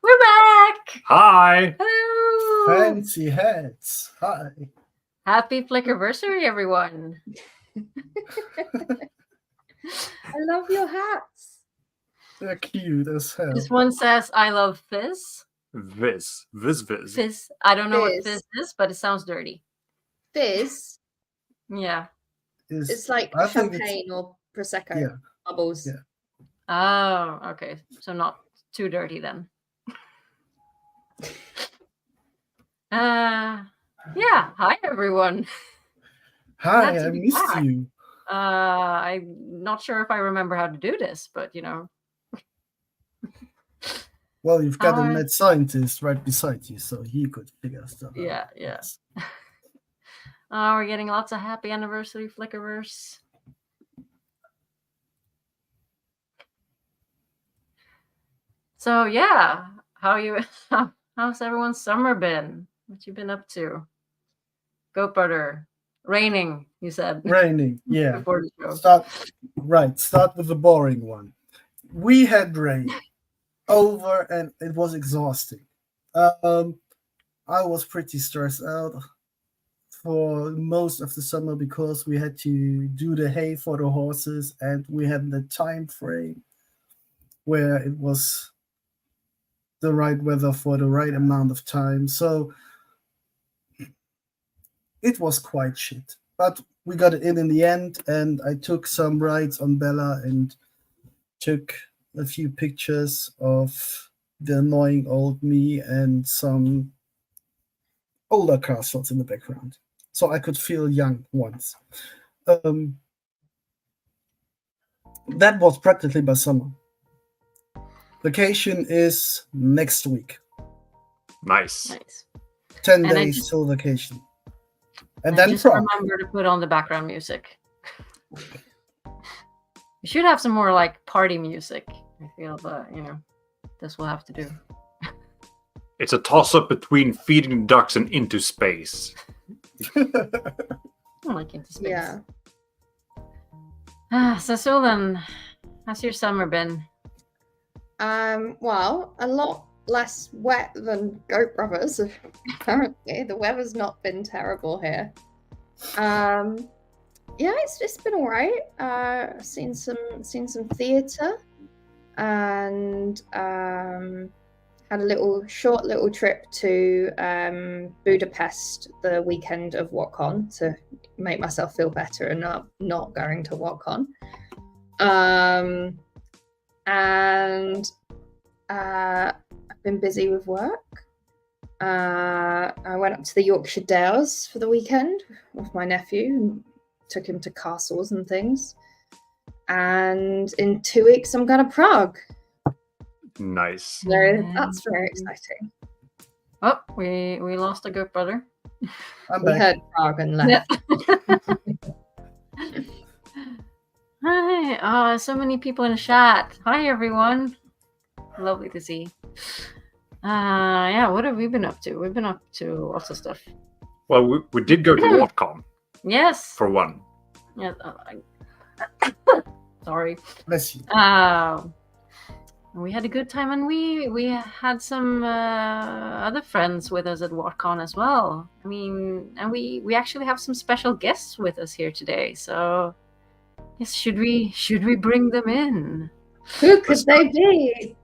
We're back! Hi! Hello! Fancy hats. Hi. Happy Flickerversary, everyone! I love your hats. They're cute as hell. This one says, I love fizz. Viz. Fizz. I don't know what Fizz. fizz is, but it sounds dirty. Fizz. Yeah. It's like I think champagne or prosecco Yeah. bubbles. Yeah. Oh, okay. So not too dirty then. Yeah. Hi, everyone. Hi, Glad to I be missed back. you. I'm not sure if I remember how to do this, but you know. Well, you've got a Hi. mad scientist right beside you, so he could figure stuff out. Yeah. Oh, we're getting lots of happy anniversary Flickerverse. So yeah, how's everyone's summer been? What you been up to? Goatbrother. Raining, you said. Raining, yeah. Before the show. Start with the boring one. We had rain over and it was exhausting. I was pretty stressed out for most of the summer because we had to do the hay for the horses and we had the time frame where it was the right weather for the right amount of time. So it was quite shit. But we got it in the end, and I took some rides on Bella and took a few pictures of the annoying old me and some older castles in the background. So I could feel young once. That was practically by summer. Vacation is next week. Nice. 10 And I days just- till vacation. And I then just prom. remember to put on the background music. We should have some more like party music. I feel that, this will have to do. It's a toss-up between feeding ducks and Into Space. I like Into Space. Yeah. So Sulin, how's your summer been? Well, a lot less wet than Goatbrothers. Apparently, the weather's not been terrible here. Yeah, it's been all right. Seen some theatre, and had a short little trip to Budapest the weekend of WhatCon to make myself feel better and not going to WhatCon. And I've been busy with work. I went up to the Yorkshire Dales for the weekend with my nephew and took him to castles and things. And in 2 weeks, I'm going to Prague. Nice. So that's very exciting. Oh, we lost a Goatbrother. I'm We back. heard Prague and left. Hi. So many people in the chat. Hi, everyone. Lovely to see. Yeah, what have we been up to? We've been up to lots of stuff. Well, we did go to WhatCon Yes. for one. Yeah. Sorry. Bless you. We had a good time, and we had some other friends with us at WhatCon as well. I mean, and we actually have some special guests with us here today. So, yes, should we bring them in? Who could they be?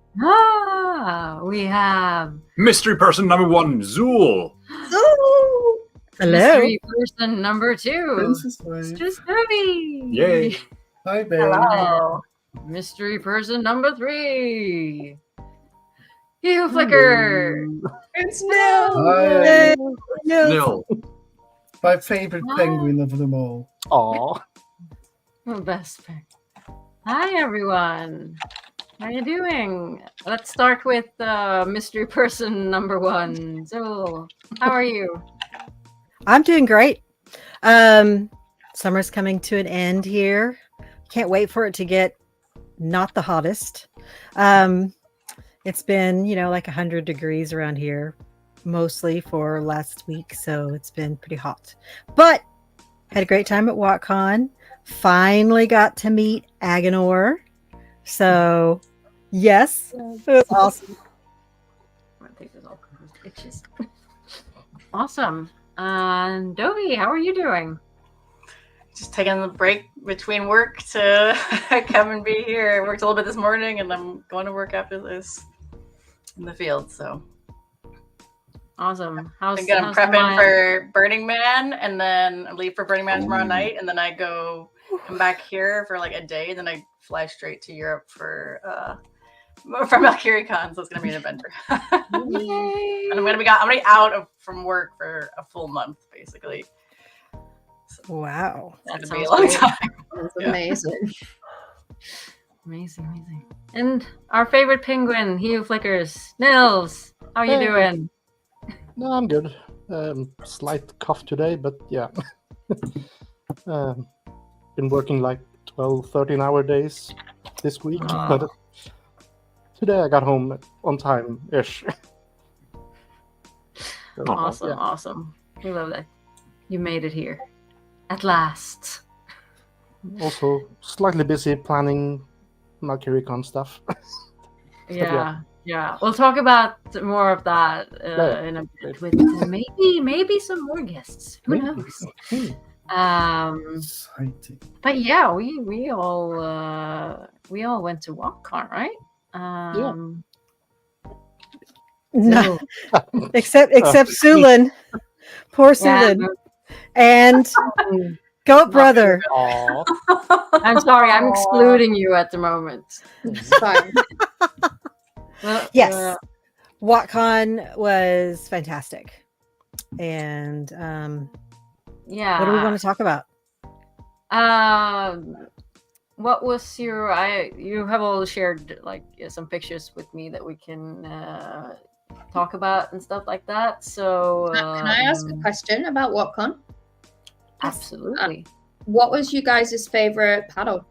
We have Mystery person number 1, Zool. Ooh! Hello. mystery person number 2, Princess Wave. Mistress Ruby. Yay. Hi, babe. Hello. Mystery person number 3, Hugh Flicker. It's Nil! Hi. Nil. My favorite Hi. penguin of them all. Aw. Oh, best friend. Hi, everyone. How are you doing? Let's start with mystery person number 1. Zool, how are you? I'm doing great. Summer's coming to an end here. Can't wait for it to get not the hottest. It's been, like 100 degrees around here, mostly for last week, so it's been pretty hot. But had a great time at WhatCon. Finally got to meet Aginor. So, yes, it was awesome. I think this all itches. Awesome. Dovey, how are you doing? Just taking the break between work to come and be here. I worked a little bit this morning, and I'm going to work after this in the field. So awesome. I'm prepping for Burning Man, and then I leave for Burning Man tomorrow night, and then I come back here for like a day, and then I fly straight to Europe for Malkier Con. So it's gonna be an adventure. Yay! And I'm gonna be out from work for a full month, basically. Wow. That's gonna be a long time. That's amazing. Amazing. And our favorite penguin, he who flickers, Nils. How are you doing? No, I'm good. Slight cough today, but yeah. Been working like 12, 13-hour days this week. But today I got home on time-ish. So, Awesome. We love that. You made it here. At last. Also, slightly busy planning Malkier Con stuff. Yeah. We'll talk about more of that in a bit with maybe some more guests. Who knows? Exciting. But yeah, we all went to WalkCon, right? No, except Sulin. Poor Sulin. And Goatbrother. I'm sorry, I'm excluding you at the moment. It's fine. Yes. WalkCon was fantastic. And yeah. what do we want to talk about? What was you have all shared like some pictures with me that we can talk about and stuff like that. So Can I ask a question about WalkCon? Absolutely. What was you guys' favorite paddle?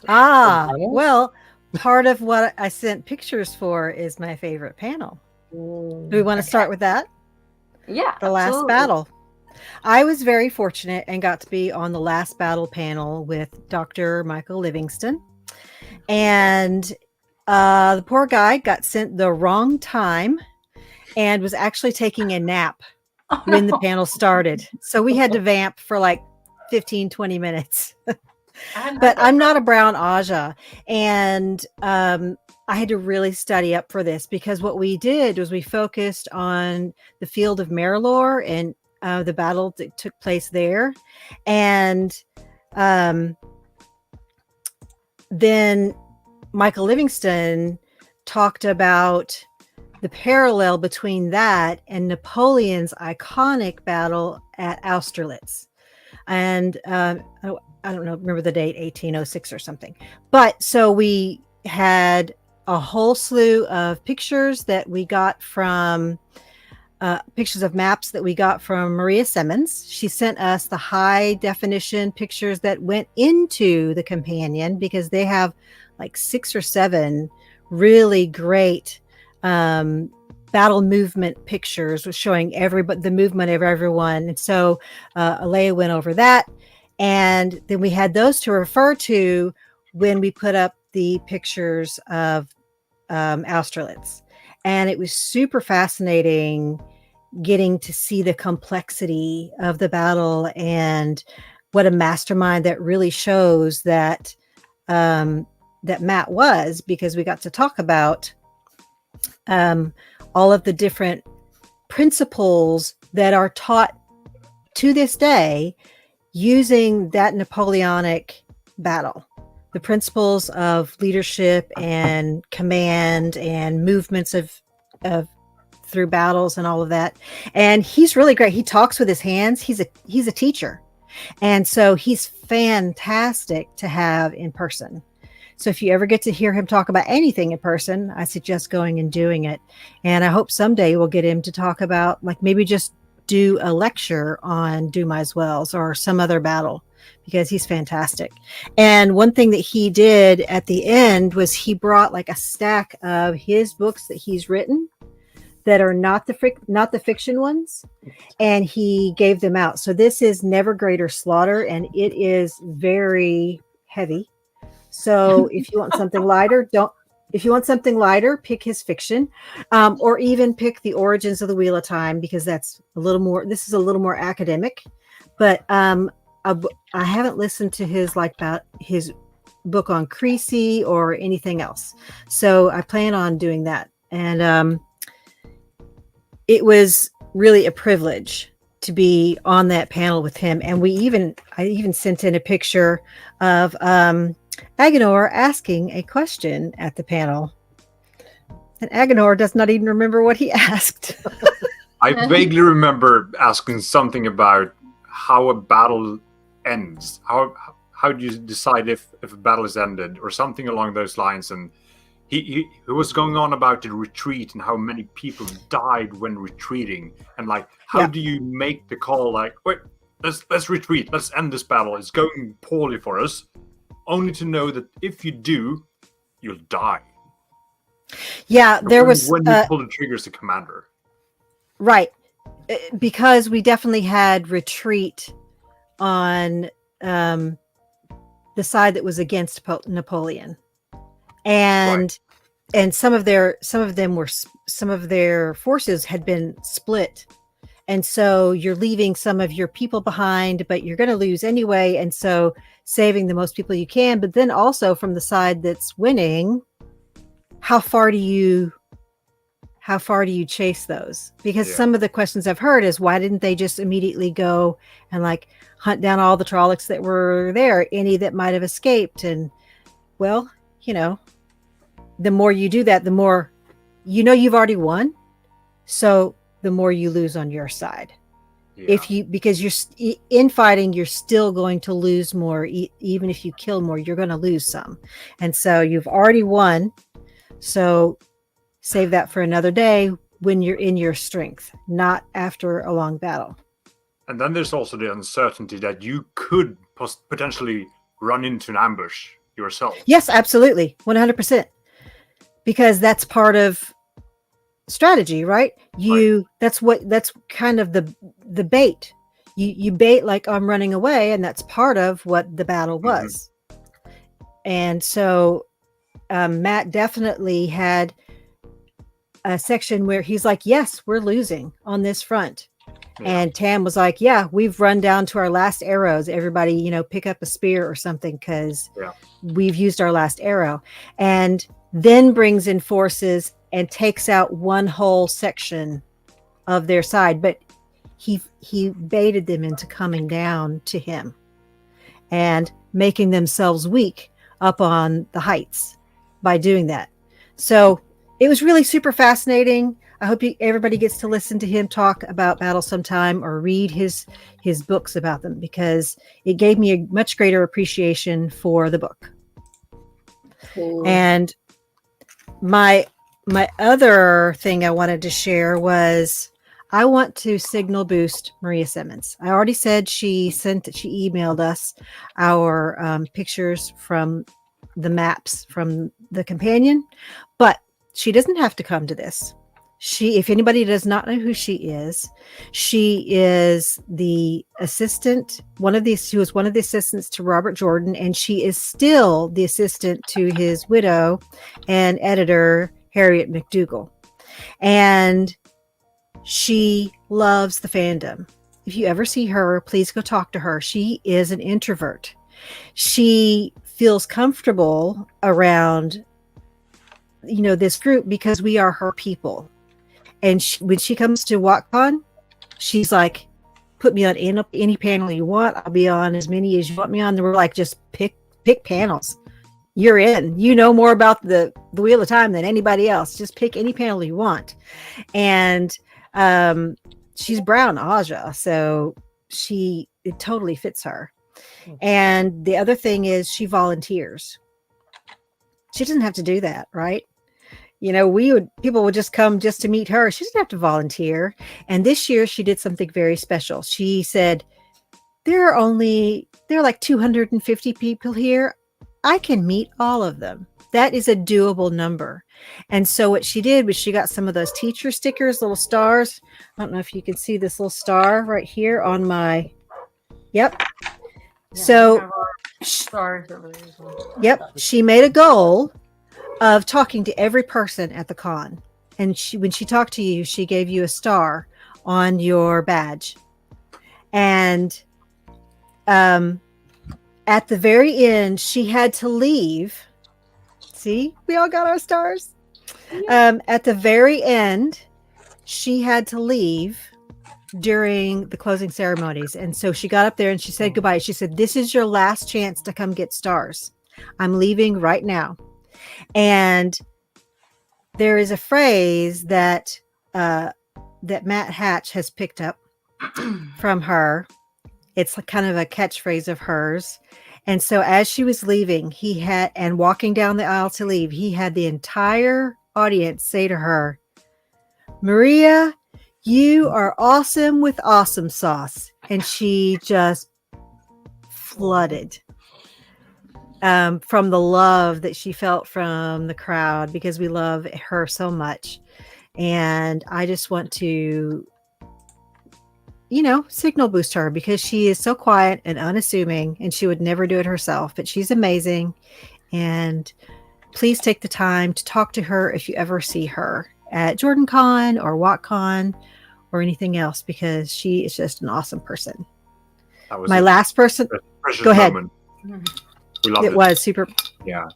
Well, part of what I sent pictures for is my favorite panel. Do we want to start with that? Yeah. The last battle. I was very fortunate and got to be on the last battle panel with Dr. Michael Livingston. And the poor guy got sent the wrong time and was actually taking a nap when the panel started. So we had to vamp for like 15, 20 minutes. But I'm not a brown Aja. And I had to really study up for this because what we did was we focused on the field of Mirrorlore and the battle that took place there. And then Michael Livingston talked about the parallel between that and Napoleon's iconic battle at Austerlitz. And I don't know, remember the date, 1806 or something. But so we had a whole slew of pictures that we got from pictures of maps that we got from Maria Simmons. She sent us the high definition pictures that went into the companion because they have like 6 or 7 really great battle movement pictures showing the movement of everyone. And so Alea went over that. And then we had those to refer to when we put up the pictures of Austerlitz. And it was super fascinating getting to see the complexity of the battle and what a mastermind that really shows that that Matt was, because we got to talk about all of the different principles that are taught to this day using that Napoleonic battle, the principles of leadership and command and movements of through battles and all of that. And he's really great. He talks with his hands. He's a teacher. And so he's fantastic to have in person. So if you ever get to hear him talk about anything in person, I suggest going and doing it. And I hope someday we'll get him to talk about, like, maybe just do a lecture on Dumai's Wells or some other battle, because he's fantastic. And one thing that he did at the end was he brought like a stack of his books that he's written that are not the fiction ones, and he gave them out. So this is Never Greater Slaughter, and it is very heavy. So if you want something lighter, if you want something lighter, pick his fiction, or even pick The Origins of the Wheel of Time, because that's a little more. This is a little more academic, but I haven't listened to his about his book on Creasy or anything else. So I plan on doing that, and it was really a privilege to be on that panel with him. And I even sent in a picture of Aginor asking a question at the panel. And Aginor does not even remember what he asked. I vaguely remember asking something about how a battle ends. How do you decide if a battle is ended, or something along those lines? And he was going on about the retreat and how many people died when retreating, and like how do you make the call like, wait, let's retreat, let's end this battle, it's going poorly for us, only to know that if you do, you'll die. Yeah, there was when you pull the trigger as the commander. Right, because we definitely had retreat on the side that was against Napoleon, and some of their forces had been split, and so you're leaving some of your people behind, but you're going to lose anyway, and so saving the most people you can. But then also from the side that's winning, how far do you chase those? Because some of the questions I've heard is, why didn't they just immediately go and like hunt down all the Trollocs that were there, any that might have escaped? And well, the more you do that, the more you've already won, so the more you lose on your side. Because you're infighting, you're still going to lose more. Even if you kill more, you're going to lose some, and so you've already won. So save that for another day when you're in your strength, not after a long battle. And then there's also the uncertainty that you could potentially run into an ambush yourself. Yes, absolutely, 100%. Because that's part of strategy, right? That's kind of the bait. You bait like, I'm running away, and that's part of what the battle was. Mm-hmm. And so Matt definitely had a section where he's like, yes, we're losing on this front. And Tam was like, yeah, we've run down to our last arrows. Everybody, pick up a spear or something, because we've used our last arrow. And then brings in forces and takes out one whole section of their side. But he baited them into coming down to him and making themselves weak up on the heights by doing that. So it was really super fascinating. I hope everybody gets to listen to him talk about battle sometime, or read his books about them, because it gave me a much greater appreciation for the book. Cool. And my other thing I wanted to share was, I want to signal boost Maria Simmons. I already said she emailed us our pictures from the maps from the companion, but she doesn't have to come to this. If anybody does not know who she is the assistant, she was one of the assistants to Robert Jordan, and she is still the assistant to his widow and editor, Harriet McDougall. And she loves the fandom. If you ever see her, please go talk to her. She is an introvert. She feels comfortable around, this group because we are her people. And when she comes to WatCon, she's like, put me on any panel you want. I'll be on as many as you want me on. And we're like, just pick panels. You're in. You know more about the Wheel of Time than anybody else. Just pick any panel you want. And she's brown Aja, so it totally fits her. And the other thing is, she volunteers. She doesn't have to do that, right? People would just come just to meet her. She doesn't have to volunteer. And this year she did something very special. She said, there are like 250 people here. I can meet all of them. That is a doable number. And so what she did was, she got some of those teacher stickers, little stars. I don't know if you can see this little star right here on my, yep. Yeah, so, stars over there as well. Yep. She made a goal of talking to every person at the con. And when she talked to you, she gave you a star on your badge. And at the very end, she had to leave. See, we all got our stars. At the very end, she had to leave during the closing ceremonies. And so she got up there and she said goodbye. She said, "This is your last chance to come get stars. I'm leaving right now." And there is a phrase that Matt Hatch has picked up from her. It's kind of a catchphrase of hers. And so as she was leaving, and walking down the aisle to leave, he had the entire audience say to her, "Maria, you are awesome with awesome sauce." And she just flooded from the love that she felt from the crowd, because we love her so much. And I just want to, signal boost her, because she is so quiet and unassuming, and she would never do it herself, but she's amazing. And please take the time to talk to her if you ever see her at JordanCon or WatCon or anything else, because she is just an awesome person. That was My last person. Go ahead. Moment. We loved It was super. Yeah.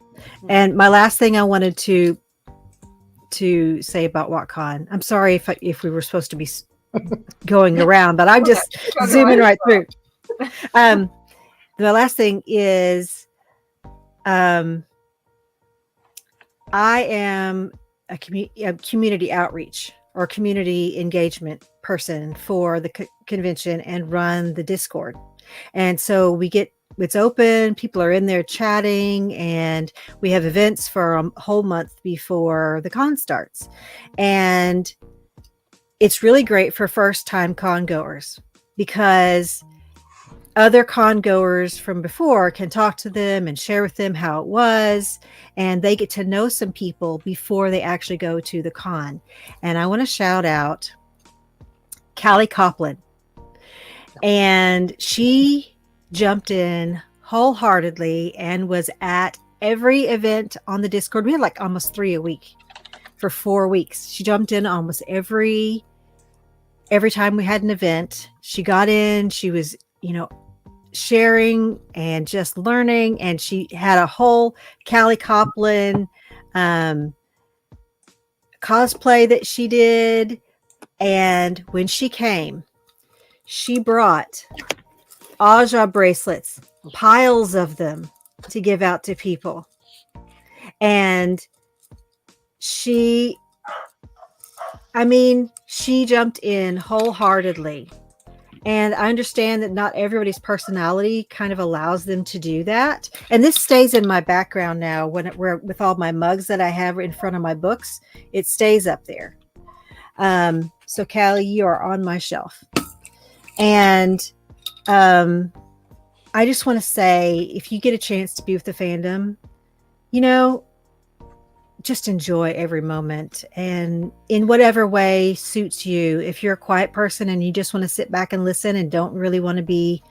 And my last thing I wanted to say about WatCon. I'm sorry if we were supposed to be going around, but I'm just zooming right through. The last thing is, I am a community outreach or community engagement person for the convention and run the Discord. And so it's open, people are in there chatting, and we have events for a whole month before the con starts. And it's really great for first-time con goers, because other con goers from before can talk to them and share with them how it was, and they get to know some people before they actually go to the con. And I want to shout out Callie Copland. And she jumped in wholeheartedly and was at every event on the Discord. We had like almost 3 a week for 4 weeks. She jumped in almost every time we had an event. She got in, she was, sharing and just learning. And she had a whole Callie Copland cosplay that she did. And when she came, she brought Aja bracelets, piles of them, to give out to people. And she jumped in wholeheartedly. And I understand that not everybody's personality kind of allows them to do that. And this stays in my background now with all my mugs that I have in front of my books. It stays up there. So Callie, you are on my shelf. And I just want to say, if you get a chance to be with the fandom, just enjoy every moment, and in whatever way suits you. If you're a quiet person and you just want to sit back and listen and don't really want to be,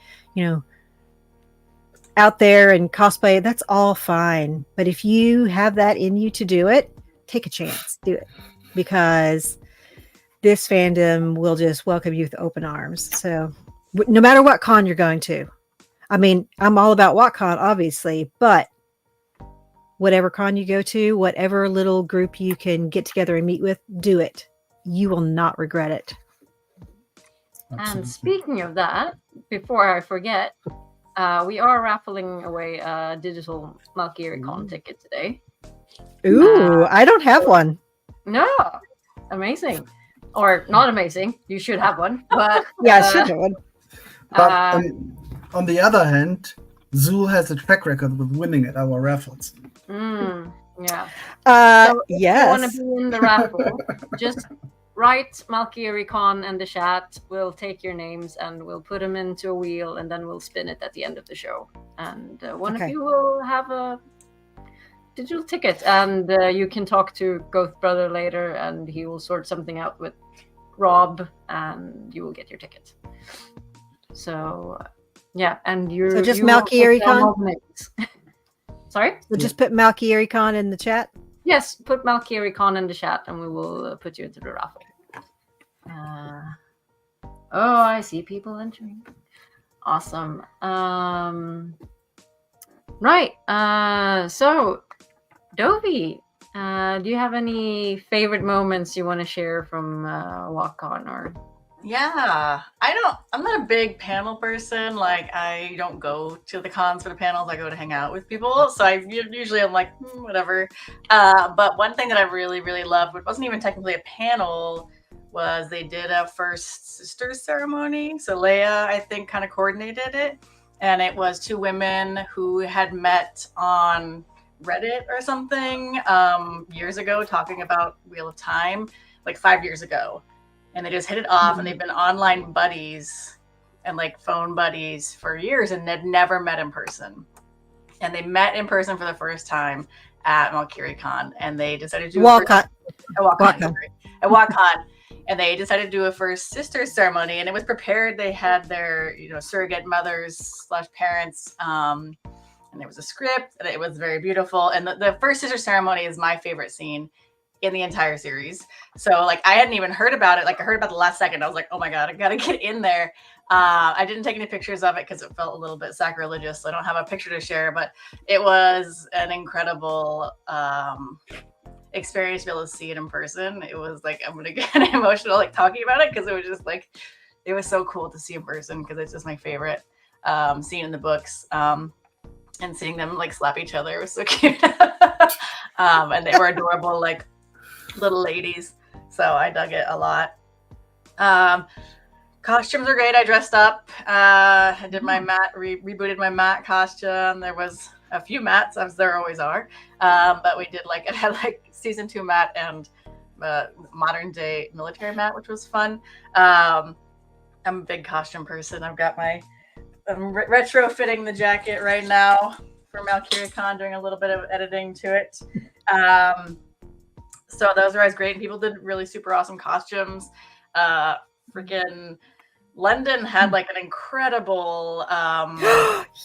out there and cosplay, that's all fine. But if you have that in you to do it, take a chance, do it, because this fandom will just welcome you with open arms. So no matter what con you're going to, I'm all about WatCon, obviously, but whatever con you go to, whatever little group you can get together and meet with, do it. You will not regret it. Absolutely. And speaking of that, before I forget, we are raffling away a digital Malkier Con ticket today. Ooh, I don't have one. No, amazing. Or not amazing. You should have one. But Yeah, I should have one. But on the other hand, Zool has a track record with winning at our raffles. Yeah. So if yes. you want to be in the raffle, just write Malkier Con in the chat. We'll take your names and we'll put them into a wheel, and then we'll spin it at the end of the show. And one of you will have a digital ticket, and you can talk to Goatbrother later, and he will sort something out with Rob, and you will get your ticket. So yeah, and So just Malkier Con? Sorry? So just put Malkier Con in the chat? Yes, put Malkier in the chat and we will put you into the raffle. Oh, I see people entering. Awesome. Right. So, Dovey, do you have any favorite moments you want to share from WalkCon or? Yeah, I'm not a big panel person. Like, I don't go to the cons for the panels. I go to hang out with people. So usually I'm like, whatever. But one thing that I really, really loved, which wasn't even technically a panel, was they did a first sisters ceremony. So Leia, I think, kind of coordinated it. And it was two women who had met on Reddit or something years ago, talking about Wheel of Time, like 5 years ago. And they just hit it off, and they've been online buddies and like phone buddies for years, and they'd never met in person. And they met in person for the first time at Malkier Con, and they decided to do WalkCon. At WalkCon, and they decided to do a first sisters ceremony, and it was prepared. They had their surrogate mothers / parents, and there was a script, and it was very beautiful. And the first sister ceremony is my favorite scene in the entire series. So like I hadn't even heard about it. Like I heard about the last second. I was like, oh my God, I gotta get in there. I didn't take any pictures of it because it felt a little bit sacrilegious. So I don't have a picture to share, but it was an incredible experience to be able to see it in person. It was like, I'm gonna get emotional like talking about it because it was just like, it was so cool to see in person because it's just my favorite scene in the books. And seeing them like slap each other was so cute. And they were adorable, like little ladies. So I dug it a lot. Costumes are great. I dressed up. I did my Matt, rebooted my Matt costume. There was a few Matts, as there always are. But we did like, it had like season 2 Matt and modern day military Matt, which was fun. I'm a big costume person. I've got I'm retrofitting the jacket right now for Malkier Con, doing a little bit of editing to it. So those were always great. And people did really super awesome costumes. Freaking London had like an incredible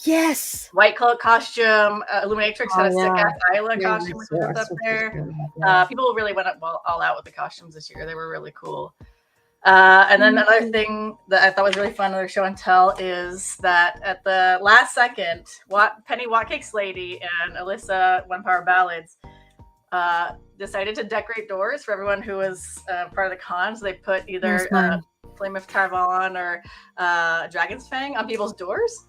yes, white cloak costume. Illuminatrix had a sick ass Isla costume, which was up there. People really went all out with the costumes this year. They were really cool. And then another thing that I thought was really fun, another show and tell, is that at the last second, Penny Whatcake's Lady and Alyssa, One Power Ballads, decided to decorate doors for everyone who was part of the con. So they put either Flame of Tarvalon or Dragon's Fang on people's doors.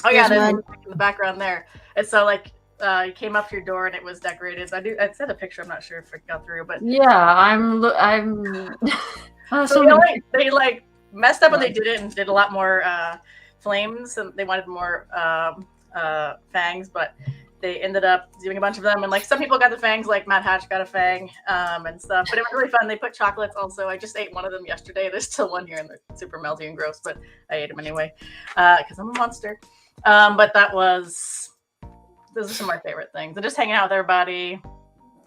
Oh yeah, there's in the background there. And so like you came up to your door and it was decorated. So I sent a picture. I'm not sure if it got through, but yeah, I'm. So they like messed up when they did it and did a lot more flames, and they wanted more fangs, but they ended up doing a bunch of them. And like some people got the fangs, like Matt Hatch got a fang and stuff. But it was really fun. They put chocolates also. I just ate one of them yesterday. There's still one here, and they're super melty and gross, but I ate them anyway because I'm a monster. But those are some of my favorite things. And just hanging out with everybody.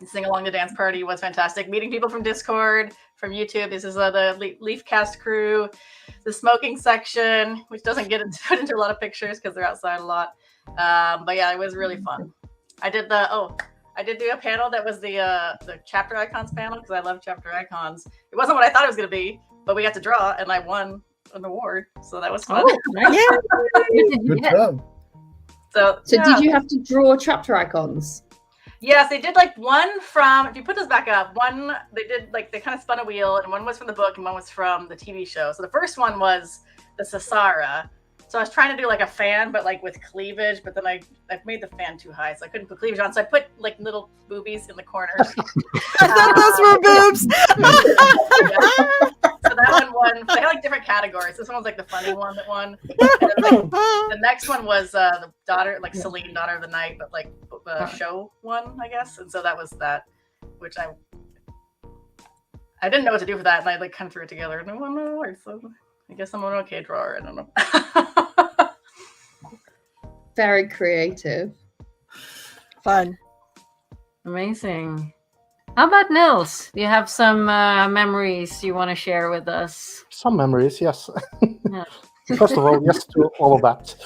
Sing along the dance party was fantastic. Meeting people from Discord, from YouTube. This is the Leafcast crew, the smoking section, which doesn't get put into a lot of pictures because they're outside a lot. But yeah, it was really fun. I did do a panel that was the chapter icons panel because I love chapter icons. It wasn't what I thought it was going to be, but we got to draw and I won an award, so that was fun. Oh, nice. Good job. So yeah. Did you have to draw chapter icons? Yes, they did like one from, if you put this back up, one, they did like, they kind of spun a wheel, and one was from the book and one was from the TV show. So the first one was the Sassara. So I was trying to do like a fan, but like with cleavage, but then I made the fan too high, so I couldn't put cleavage on. So I put like little boobies in the corners. I thought those were boobs. So that one won. They had like different categories. This one was like the funny one that won. And then, like, the next one was the daughter, like Sulin, daughter of the night, but like the show one, I guess. And so that was that, which I didn't know what to do for that, and I like kind of threw it together, and I won an award. So I guess I'm an okay drawer. I don't know. Very creative. Fun. Amazing. How about Nils? Do you have some memories you want to share with us? Some memories, yes. Yeah. First of all, yes to all of that.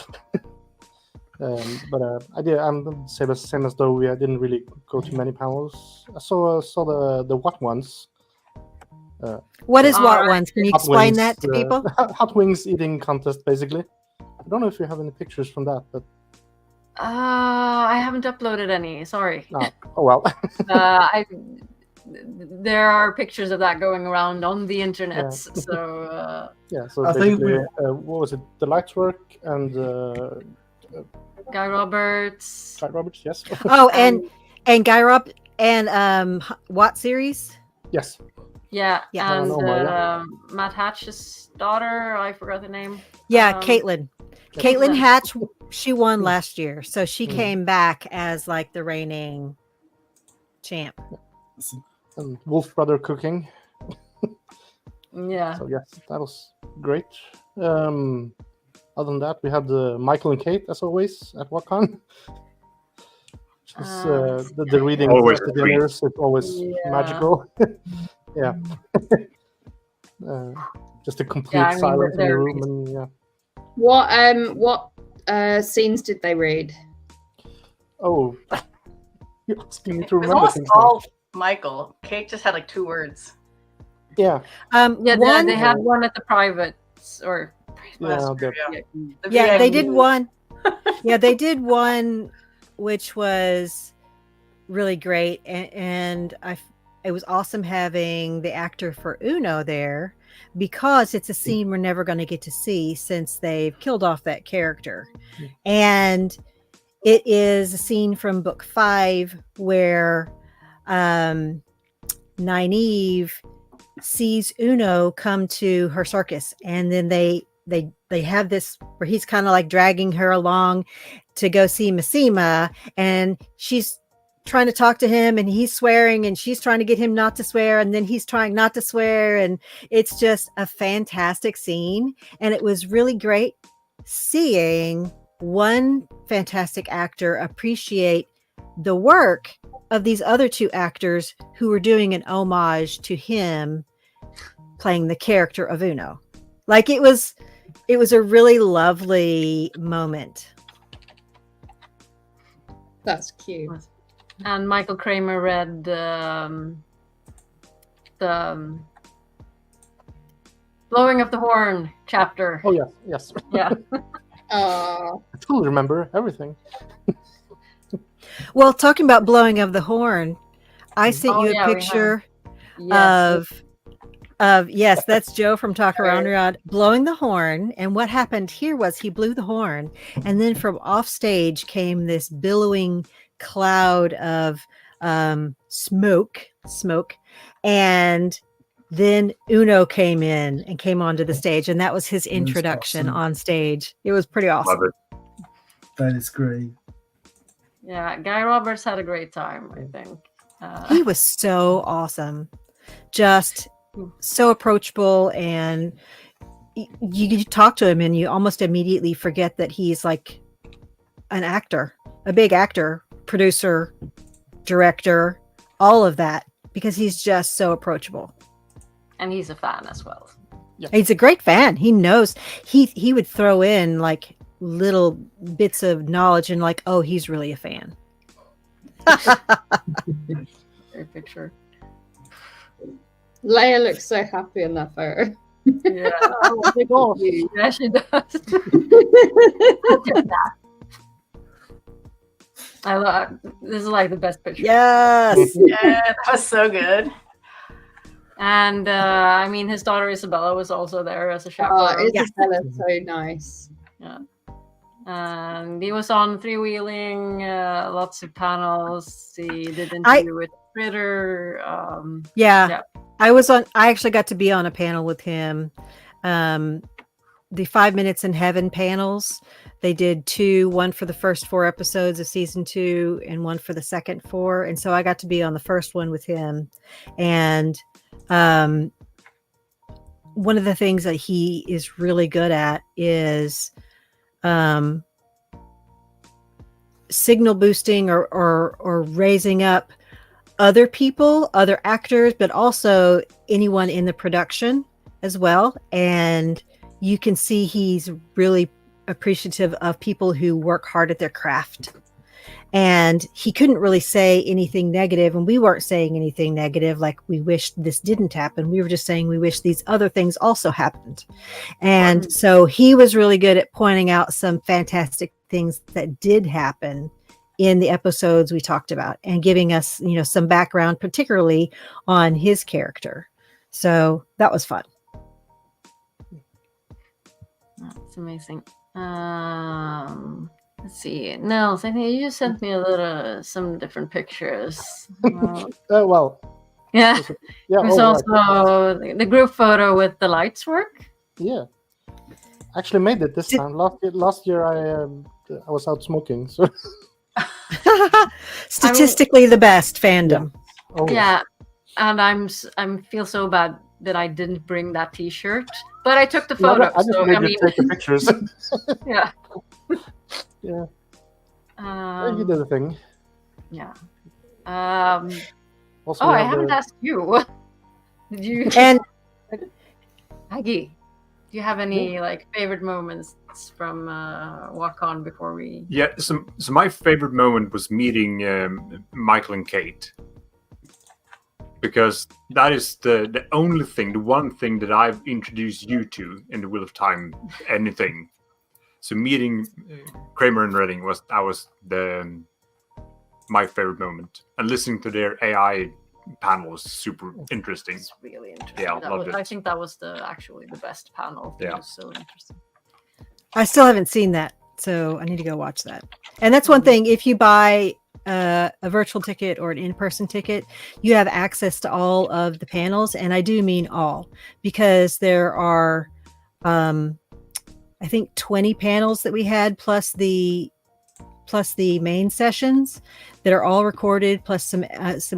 I'm the same as Dovey. I didn't really go to many panels. I saw the What ones. What is All what right. ones? Can you Hot explain wings, that to people? Hot wings eating contest, basically. I don't know if you have any pictures from that, but I haven't uploaded any. Sorry. oh well. There are pictures of that going around on the internet. Yeah. So Yeah, so I think basically, what was it? The lights work and Guy Roberts. Clyde Roberts, yes. Oh, and Guy Rob and Watt series. Yes. Yeah, Yeah. and Omar, Matt Hatch's daughter. I forgot the name. Yeah, Caitlin. Caitlin Caitlin. Hatch. She won last year, so she Mm. came back as like the reigning champ. And Wolf Brother cooking. Yeah. So yes, that was great. Other than that, we had Michael and Kate as always at WatCon. Which was the reading Always at the great. dinners. It's always Yeah. magical. Yeah. Just a complete Yeah, I mean, silence in the they're- room, and yeah. What scenes did they read? Oh, you're asking me to It was remember almost things. now. all Michael. Kate just had like 2 words. Yeah, Yeah, one, they had one at the privates or yeah. The, yeah, they VIP. did one. Yeah, they did one, which was really great, and it was awesome having the actor for Uno there, because it's a scene we're never going to get to see since they've killed off that character. And it is a scene from book 5 where Nynaeve sees Uno come to her circus, and then they have this where he's kind of like dragging her along to go see Massima, and she's trying to talk to him and he's swearing, and she's trying to get him not to swear, and then he's trying not to swear, and it's just a fantastic scene. And it was really great seeing one fantastic actor appreciate the work of these other 2 actors who were doing an homage to him playing the character of Uno. Like it was a really lovely moment. That's cute. And Michael Kramer read the Blowing of the Horn chapter. oh yes. Yeah. I totally remember everything. Well, talking about blowing of the horn, I sent Oh, you yeah, a we picture Yes. of yes, that's Joe from Talk Around Rod blowing the horn. And what happened here was he blew the horn, and then from off stage came this billowing cloud of smoke, and then Uno came in and came onto the stage, and that was his was introduction awesome. on stage. It was pretty awesome. Love it. That is great. Yeah, Guy Roberts had a great time, I think. He was so awesome, just so approachable, and you talk to him and you almost immediately forget that he's like an actor, a big actor, producer, director, all of that, because he's just so approachable. And he's a fan as well. He's a great fan. He knows. He would throw in like little bits of knowledge and like, oh, he's really a fan. Great picture. Leia looks so happy in that photo. Yeah. Oh my gosh. Yeah, she does. I love this is like the best picture. Yes. Yeah, that was so good. And I mean his daughter Isabella was also there as a chaperone. Isabella's so nice. Yeah. And he was on Three-Wheeling, lots of panels. He did an interview with Ritter. Yeah. I actually got to be on a panel with him. The 5 Minutes in Heaven panels. They did 2, one for the first 4 episodes of season 2 and one for the second 4. And so I got to be on the first one with him. And one of the things that he is really good at is signal boosting or raising up other people, other actors, but also anyone in the production as well. And you can see he's really appreciative of people who work hard at their craft. And he couldn't really say anything negative, and we weren't saying anything negative like we wish this didn't happen. We were just saying we wish these other things also happened. And so he was really good at pointing out some fantastic things that did happen in the episodes we talked about, and giving us, you know, some background, particularly on his character. So that was fun. That's amazing. Let's see. Nels, I think you just sent me some different pictures. Well, Yeah. yeah. There's all right. also the group photo with the lights work. Yeah. Actually made it this time. Last year I was out smoking. So Statistically, the best fandom. oh, Yeah, and I'm feel so bad that I didn't bring that T-shirt, but I took the No, photo. I just So made I you mean, take the pictures. yeah. Yeah. You did a thing. Yeah. Also, Oh, we I have haven't the- asked you. Did you, And Aggie? Do you have any like favorite moments from Walk On before we? Yeah, so my favorite moment was meeting Michael and Kate, because that is the only thing, the one thing that I've introduced you to in the Wheel of Time, anything. So meeting Kramer and Redding was my favorite moment, and listening to their AI panel was super interesting. It's really interesting. Yeah, loved it. I think that was actually the best panel. It Yeah. was so interesting. I still haven't seen that, so I need to go watch that. And that's one thing. If you buy a virtual ticket or an in-person ticket, you have access to all of the panels, and I do mean all, because there are, I think, 20 panels that we had, plus the main sessions that are all recorded, plus some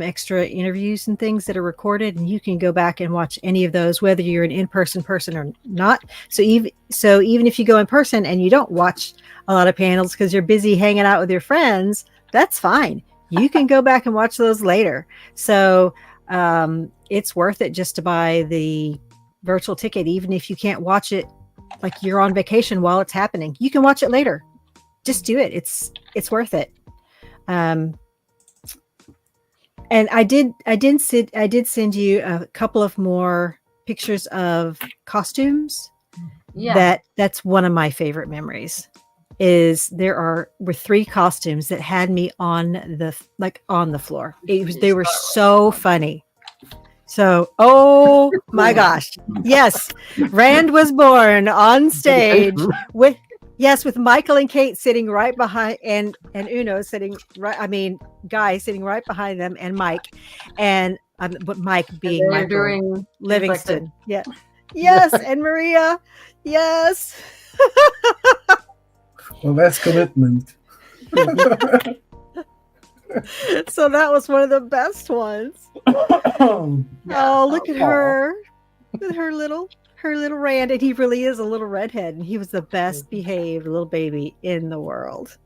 extra interviews and things that are recorded, and you can go back and watch any of those, whether you're an in-person person or not. So even if you go in person and you don't watch a lot of panels because you're busy hanging out with your friends, that's fine. You can go back and watch those later. So it's worth it just to buy the virtual ticket, even if you can't watch it like you're on vacation while it's happening. You can watch it later. Just do it. It's worth it. And I did send you a couple of more pictures of costumes. Yeah. That's one of my favorite memories. Is were 3 costumes that had me on the floor. They were so funny. So, oh my gosh. Yes. Rand was born on stage with Michael and Kate sitting right behind, and Uno sitting right. I mean, Guy sitting right behind them, and Mike, and but Mike being They're Michael doing Livingston. Yeah. Yes, and Maria. Yes. Well, that's commitment. So that was one of the best ones. Oh, look at her with her little Rand, and he really is a little redhead, and he was the best behaved little baby in the world.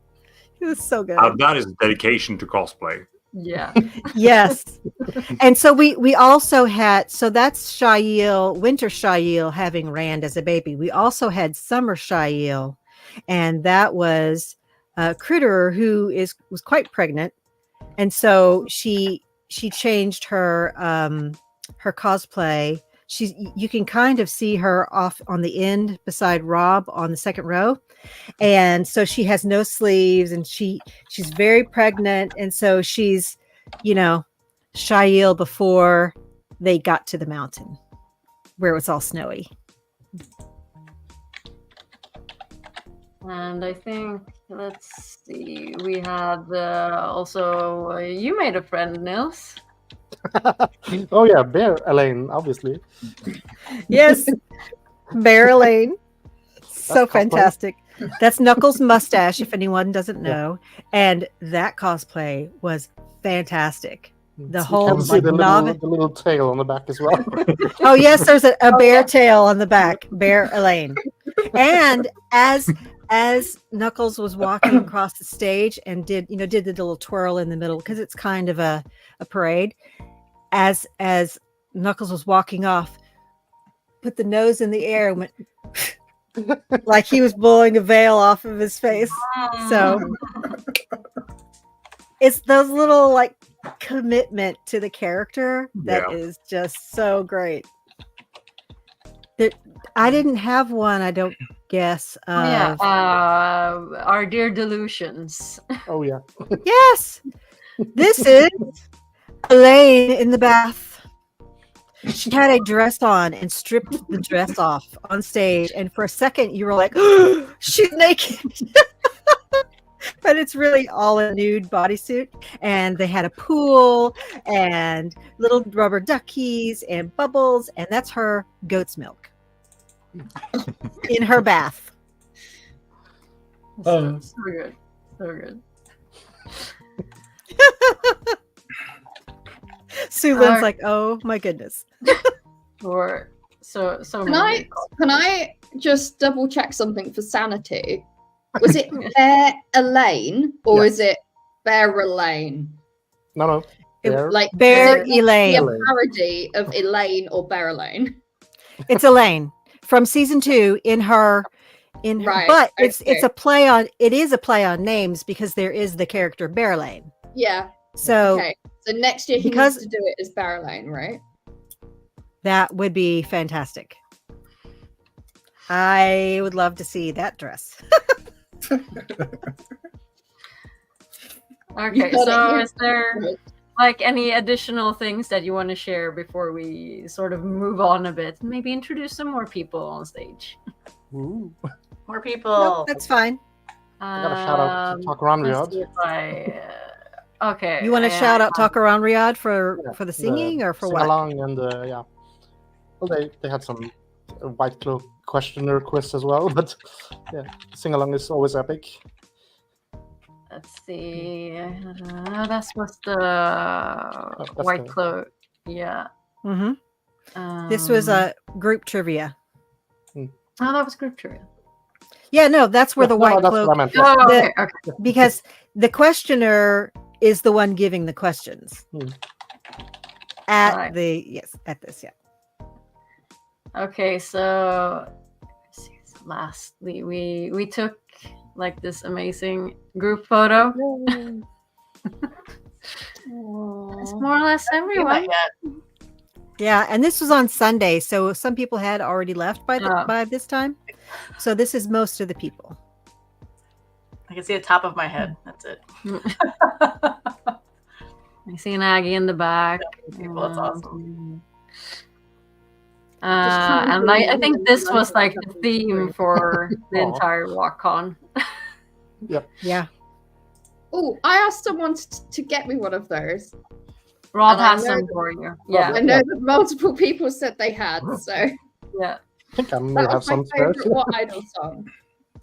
He was so good. That is dedication to cosplay. Yeah. Yes. And so we also had, so that's Shail, Winter Shail having Rand as a baby. We also had Summer Shail, and that was Critter, who was quite pregnant, and so she changed her cosplay. You can kind of see her off on the end beside Rob on the second row, and so she has no sleeves, and she's very pregnant, and so she's, Shail before they got to the mountain where it was all snowy. And I think, let's see, we had also you made a friend, Nils. Oh yeah, Bear Elaine, obviously. Yes, Bear Elaine. So cosplay. fantastic. That's Knuckles' mustache, if anyone doesn't know. And that cosplay was fantastic. The You whole can see the novice. little tail on the back as well. Oh yes, there's a bear tail on the back. Bear Elaine. And as Knuckles was walking across the stage and did the little twirl in the middle, because it's kind of a parade, as Knuckles was walking off, put the nose in the air and went like he was blowing a veil off of his face. So it's those little like commitment to the character that is just so great. I didn't have one, I don't guess. Our dear delusions. Oh yeah. Yes, this is Elaine in the bath. She had a dress on and stripped the dress off on stage, and for a second you were like, oh, she's naked. But it's really all a nude bodysuit, and they had a pool and little rubber duckies and bubbles, and that's her goat's milk in her bath. So good. So good. Sulin's like, oh my goodness. Or so Can I just double check something for sanity? Was it Bear Elaine or is it Bear Elaine? No. Like Bear is it Elaine. A parody of Elaine or Bear Elaine? It's Elaine from season 2 in her Right, but okay. it's a play on names because there is the character Bear Elaine. Yeah. So Okay. So next year he needs to do it as Bear Elaine, right? that would be fantastic. I would love to see that dress. Okay, so is there like any additional things that you want to share before we sort of move on a bit? Maybe introduce some more people on stage. Ooh. More people. No, that's fine. I got a shout out to Talk Around Let's see Riyadh. if okay. You want to shout out Talk Around Riyadh for the singing or for sing what? along and yeah. Well, they had some White Cloak questionnaire quiz as well, but yeah, sing along is always epic. Let's see. That was the White Cloak. Yeah. Mm-hmm. This was a group trivia. Oh, that was group trivia. Yeah, no, that's where the White that's Cloak. what I meant, Oh, okay. Because the questioner is the one giving the questions. At this, yeah. Okay, so lastly, we took like this amazing group photo. It's more or less everyone. Yeah, and this was on Sunday, so some people had already left by this time. So this is most of the people. I can see the top of my head. That's it. I see an Aggie in the back. People, that's awesome. And I think this was like the theme for the entire WalkCon. Yep. Yeah. Oh, I asked someone to get me one of those. Rob And I has know some for you. Yeah. I know that multiple people said they had, so Yeah. I think I may that have was my some spares. favorite What Idol song.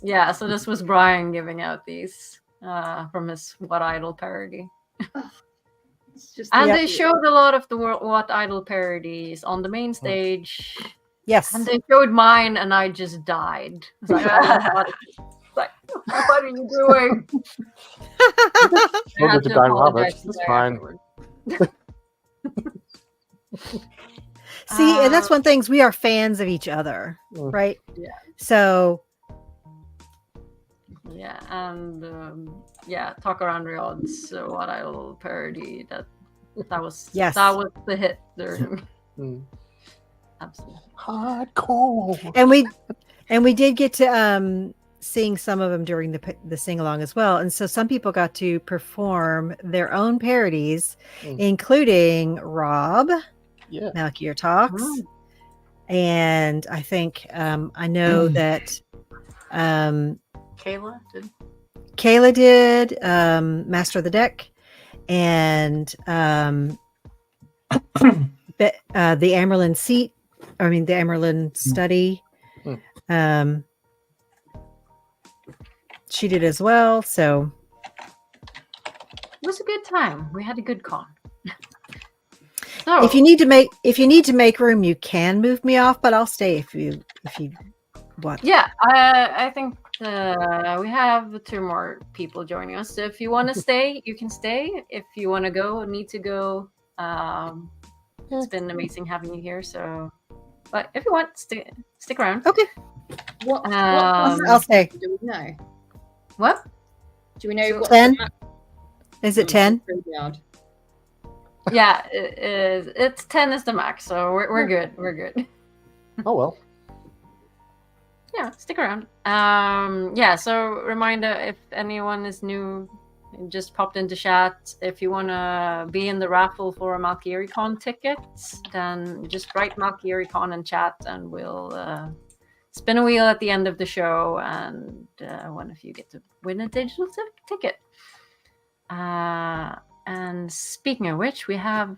Yeah, so this was Brian giving out these from his What Idol parody. It's just And they showed a lot of the What Idol parodies on the main stage. Yes. And they showed mine, and I just died. It's like, what are you doing? We'll go to Die Robert. That's fine. See, and that's one thing, we are fans of each other, right? Yeah. So yeah, and Talk Around Riyadh's What Idol parody that was the hit there. Absolutely hardcore. And we did get to sing some of them during the sing along as well, and so some people got to perform their own parodies, including Rob, Malkier Talks, and I think I know that Kayla did Master of the Deck, and the Amerlin seat. I mean the Amerlin study. She did as well. So it was a good time. We had a good con. So, if you need to make room, you can move me off, but I'll stay if you want. Yeah, I think we have 2 more people joining us. So if you want to stay, you can stay. If you want to go, need to go. It's been amazing having you here. So, but if you want, stick around. Okay. What I'll say do we know? What? Do we know what 10. Is it 10? Graveyard. Yeah, it's 10 is the max, so we're good. We're good. Oh well. Yeah, stick around. Yeah, so reminder, if anyone is new, just popped into chat, if you want to be in the raffle for a Malkier tickets, then just write Malkier in chat and we'll spin a wheel at the end of the show, and one of you get to win a digital ticket. And speaking of which, we have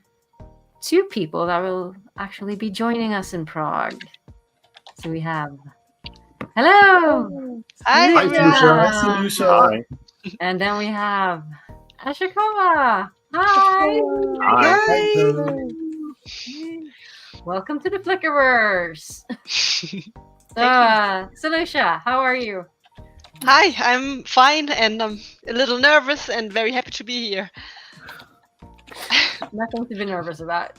2 people that will actually be joining us in Prague. So we have, hello! Hi, Hi, everyone. Lucia. Hi. And then we have Ashikova. Hi! Hi. Welcome to the Flickerverse. So, Lucia, how are you? Hi, I'm fine and I'm a little nervous and very happy to be here. Nothing to be nervous about.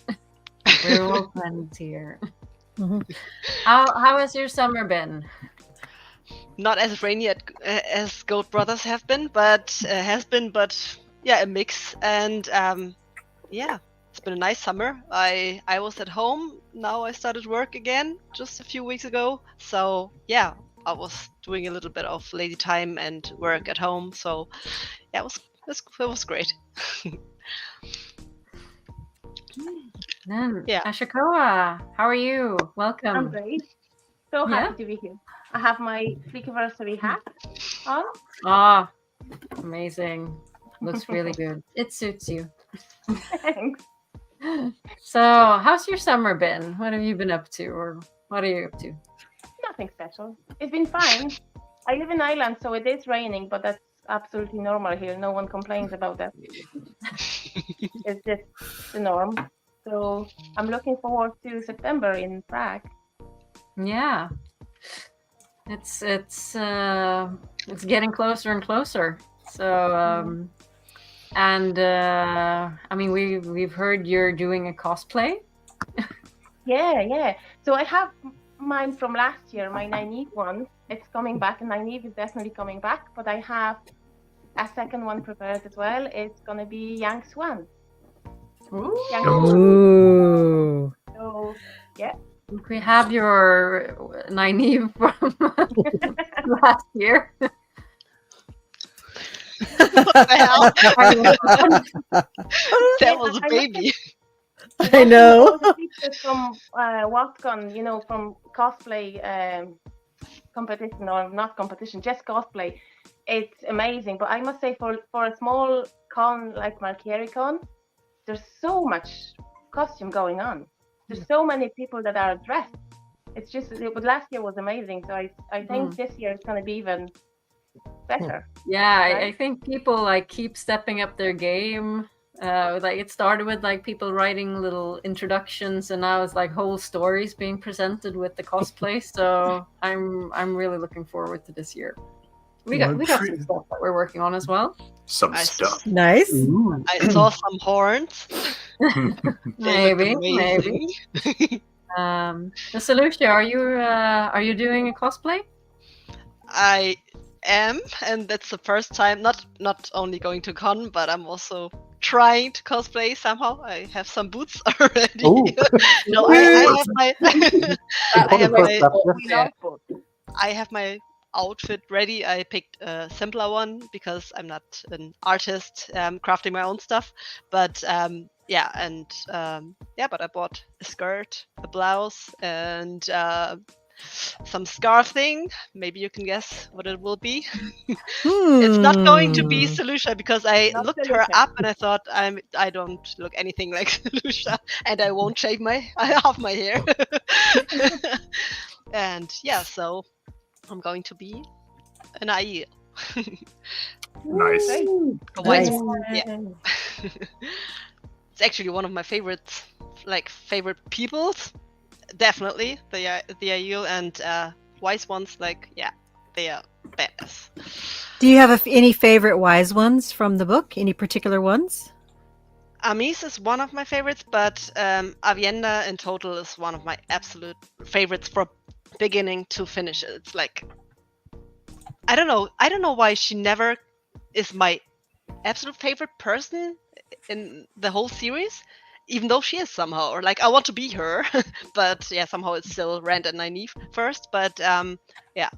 We're all friends here. How has your summer been? Not as rainy as Goatbrothers have been, but yeah, a mix. And yeah, it's been a nice summer. I was at home. Now I started work again just a few weeks ago. So yeah, I was doing a little bit of lazy time and work at home. So yeah, it was great. Then, Yeah. Ashikoa, how are you? Welcome. I'm great. So happy to be here. I have my Flickerversary hat on. Ah, amazing. Looks really good. It suits you. Thanks. So, how's your summer been? What have you been up to, or what are you up to? Nothing special. It's been fine. I live in Ireland, so it is raining, but that's absolutely normal here. No one complains about that. It's just the norm. So I'm looking forward to September in Prague. Yeah, it's getting closer and closer. So, I mean, we've heard you're doing a cosplay. Yeah. So I have mine from last year, my Nynaeve one. It's coming back, and Nynaeve is definitely coming back. But I have a second one prepared as well. It's gonna be Young Swan. Young Swan. Ooh. So yeah. We have your Nynaeve from last year. What the hell? That was a baby. I know. All the pictures from WhatCon, from cosplay competition, or not competition, just cosplay. It's amazing. But I must say, for a small con like Malkier Con, there's so much costume going on. There's so many people that are dressed. It's just, but last year was amazing. So I think this year is going to be even better. Yeah, Right? I think people keep stepping up their game. It started with people writing little introductions, and now it's whole stories being presented with the cosplay. So I'm really looking forward to this year. We got some stuff that we're working on as well. Some Nice. stuff. Nice. I saw some horns. They look Maybe. So Lucia, are you doing a cosplay? I am, and that's the first time. Not only going to con, but I'm also trying to cosplay somehow. I have some boots already. Ooh. No, I have my. I have my outfit ready. I picked a simpler one because I'm not an artist crafting my own stuff. But but I bought a skirt, a blouse, and some scarf thing. Maybe you can guess what it will be. It's not going to be Lucia because I Not looked her Lucia. up and I thought I don't look anything like Lucia, and I won't shave half my hair. And yeah, so I'm going to be an IE. Nice. A white Nice. one, yeah. It's actually one of my favorites, favorite peoples. Definitely the Aiel and wise ones. They are badass. Do you have any favorite wise ones from the book? Any particular ones? Amis is one of my favorites, but Avienda in total is one of my absolute favorites for beginning to finish. It's like I don't know why she never is my absolute favorite person in the whole series, even though she is somehow, or like I want to be her, but yeah, somehow it's still Rand and Nynaeve first. But yeah,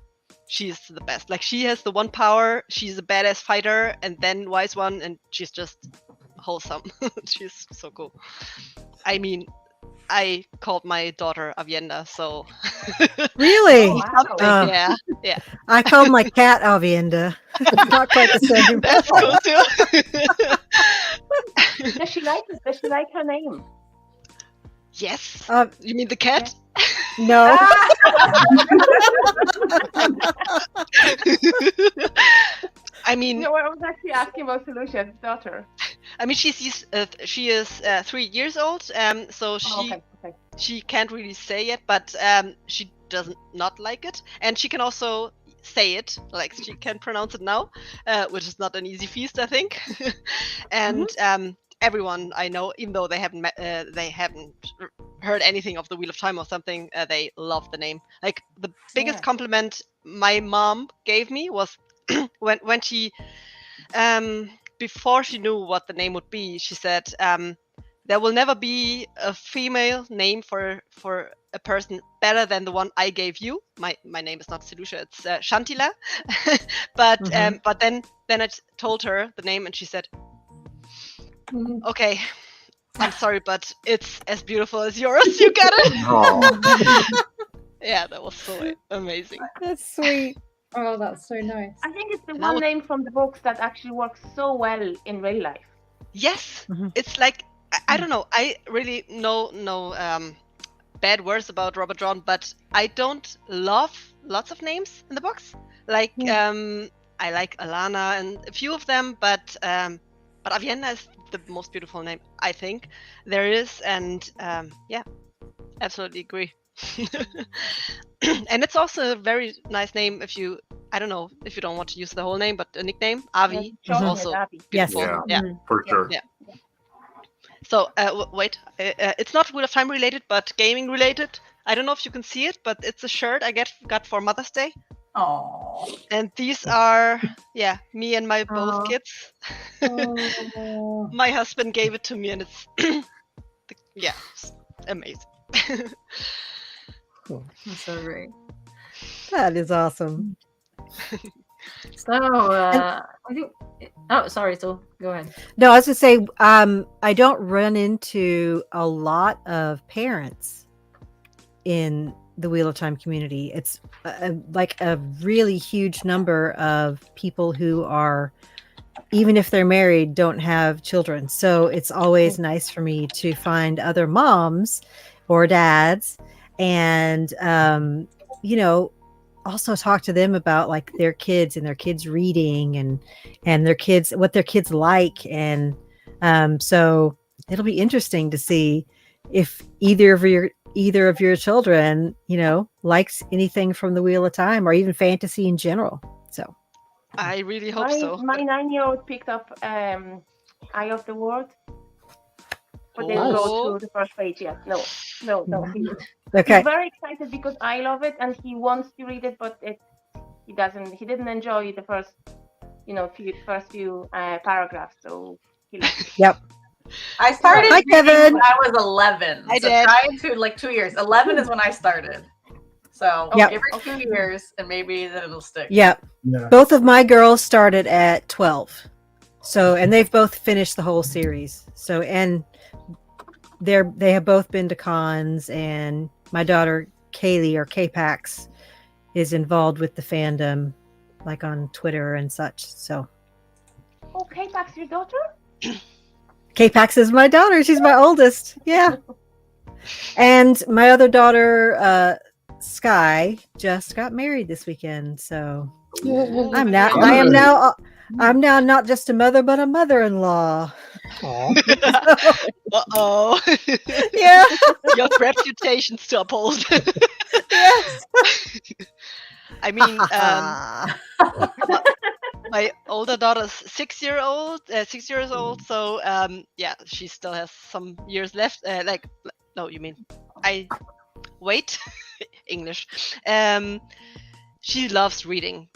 she's the best. Like she has the one power, she's a badass fighter, and then wise one, and she's just wholesome. She's so cool. I mean, I called my daughter Avienda, so Really? Oh, wow. yeah, yeah, I called my cat Avienda. Not quite the same. that's cool too. Does she like her name? Yes. Uh, You mean the cat? no. I mean, No, I was actually asking about Lucia's daughter. I mean, she is 3 years old. So Oh, okay. she can't really say it, but she doesn't not like it, and she can also say it, like she can pronounce it now, which is not an easy feast, I think. And everyone I know, even though they haven't heard anything of the Wheel of Time or something, they love the name. Like the biggest Yeah. compliment my mom gave me was when she before she knew what the name would be, she said, there will never be a female name for a person better than the one I gave you. My name is not Selusha, it's Shantila. But then I told her the name and she said, okay, I'm sorry, but it's as beautiful as yours. You got it? Oh, Yeah, that was so amazing. That's sweet. Oh, that's so nice. I think it's the And I one would- name from the books that actually works so well in real life. Yes, Mhm. it's like I don't know. I really know no bad words about Robert John, but I don't love lots of names in the box. Like I like Alana and a few of them, but Avienda is the most beautiful name I think there is, and yeah, absolutely agree. And it's also a very nice name if you, I don't know, if you don't want to use the whole name, but a nickname, Avi, Yeah, is short also head Abby. Yes. beautiful. Yeah. Yeah. for sure. Yeah. So wait, it's not Wheel of Time related, but gaming related. I don't know if you can see it, but it's a shirt I got for Mother's Day, Oh. and these are me and my both Aw. kids. Oh. My husband gave it to me, and it's it's amazing. That's so great. That is awesome. So I think. Oh, sorry. So go ahead. No, I was gonna say, I don't run into a lot of parents in the Wheel of Time community. It's like a really huge number of people who are, even if they're married, don't have children. So it's always nice for me to find other moms or dads, and also talk to them about like their kids and their kids reading and their kids, what their kids like. And so it'll be interesting to see if either of your children, likes anything from the Wheel of Time or even fantasy in general. So I really hope so. My 9-year-old picked up Eye of the World, but didn't Oh. go through the first page yet. No. okay. He's very excited because I love it and he wants to read it, but he didn't enjoy the first few paragraphs, so he left it. Yep. I started Hi, reading Kevin. when I was 11. I so did. trying to like 2 years. 11 is when I started. So Yep. give her 2 years and maybe then it'll stick. Yep. Yeah. Both of my girls started at 12. So, and they've both finished the whole series. So, and they have both been to cons, and my daughter Kaylee, or K-Pax, is involved with the fandom, like on Twitter and such. So Okay, that's your daughter? K-Pax is my daughter. She's my oldest. Yeah. And my other daughter, Sky, just got married this weekend. So I'm now not just a mother, but a mother-in-law. Aw. Uh-oh. Yeah. You have reputations to uphold. Yes. I mean, my older daughter's 6 years old. So she still has some years left. No, you mean I wait English. She loves reading.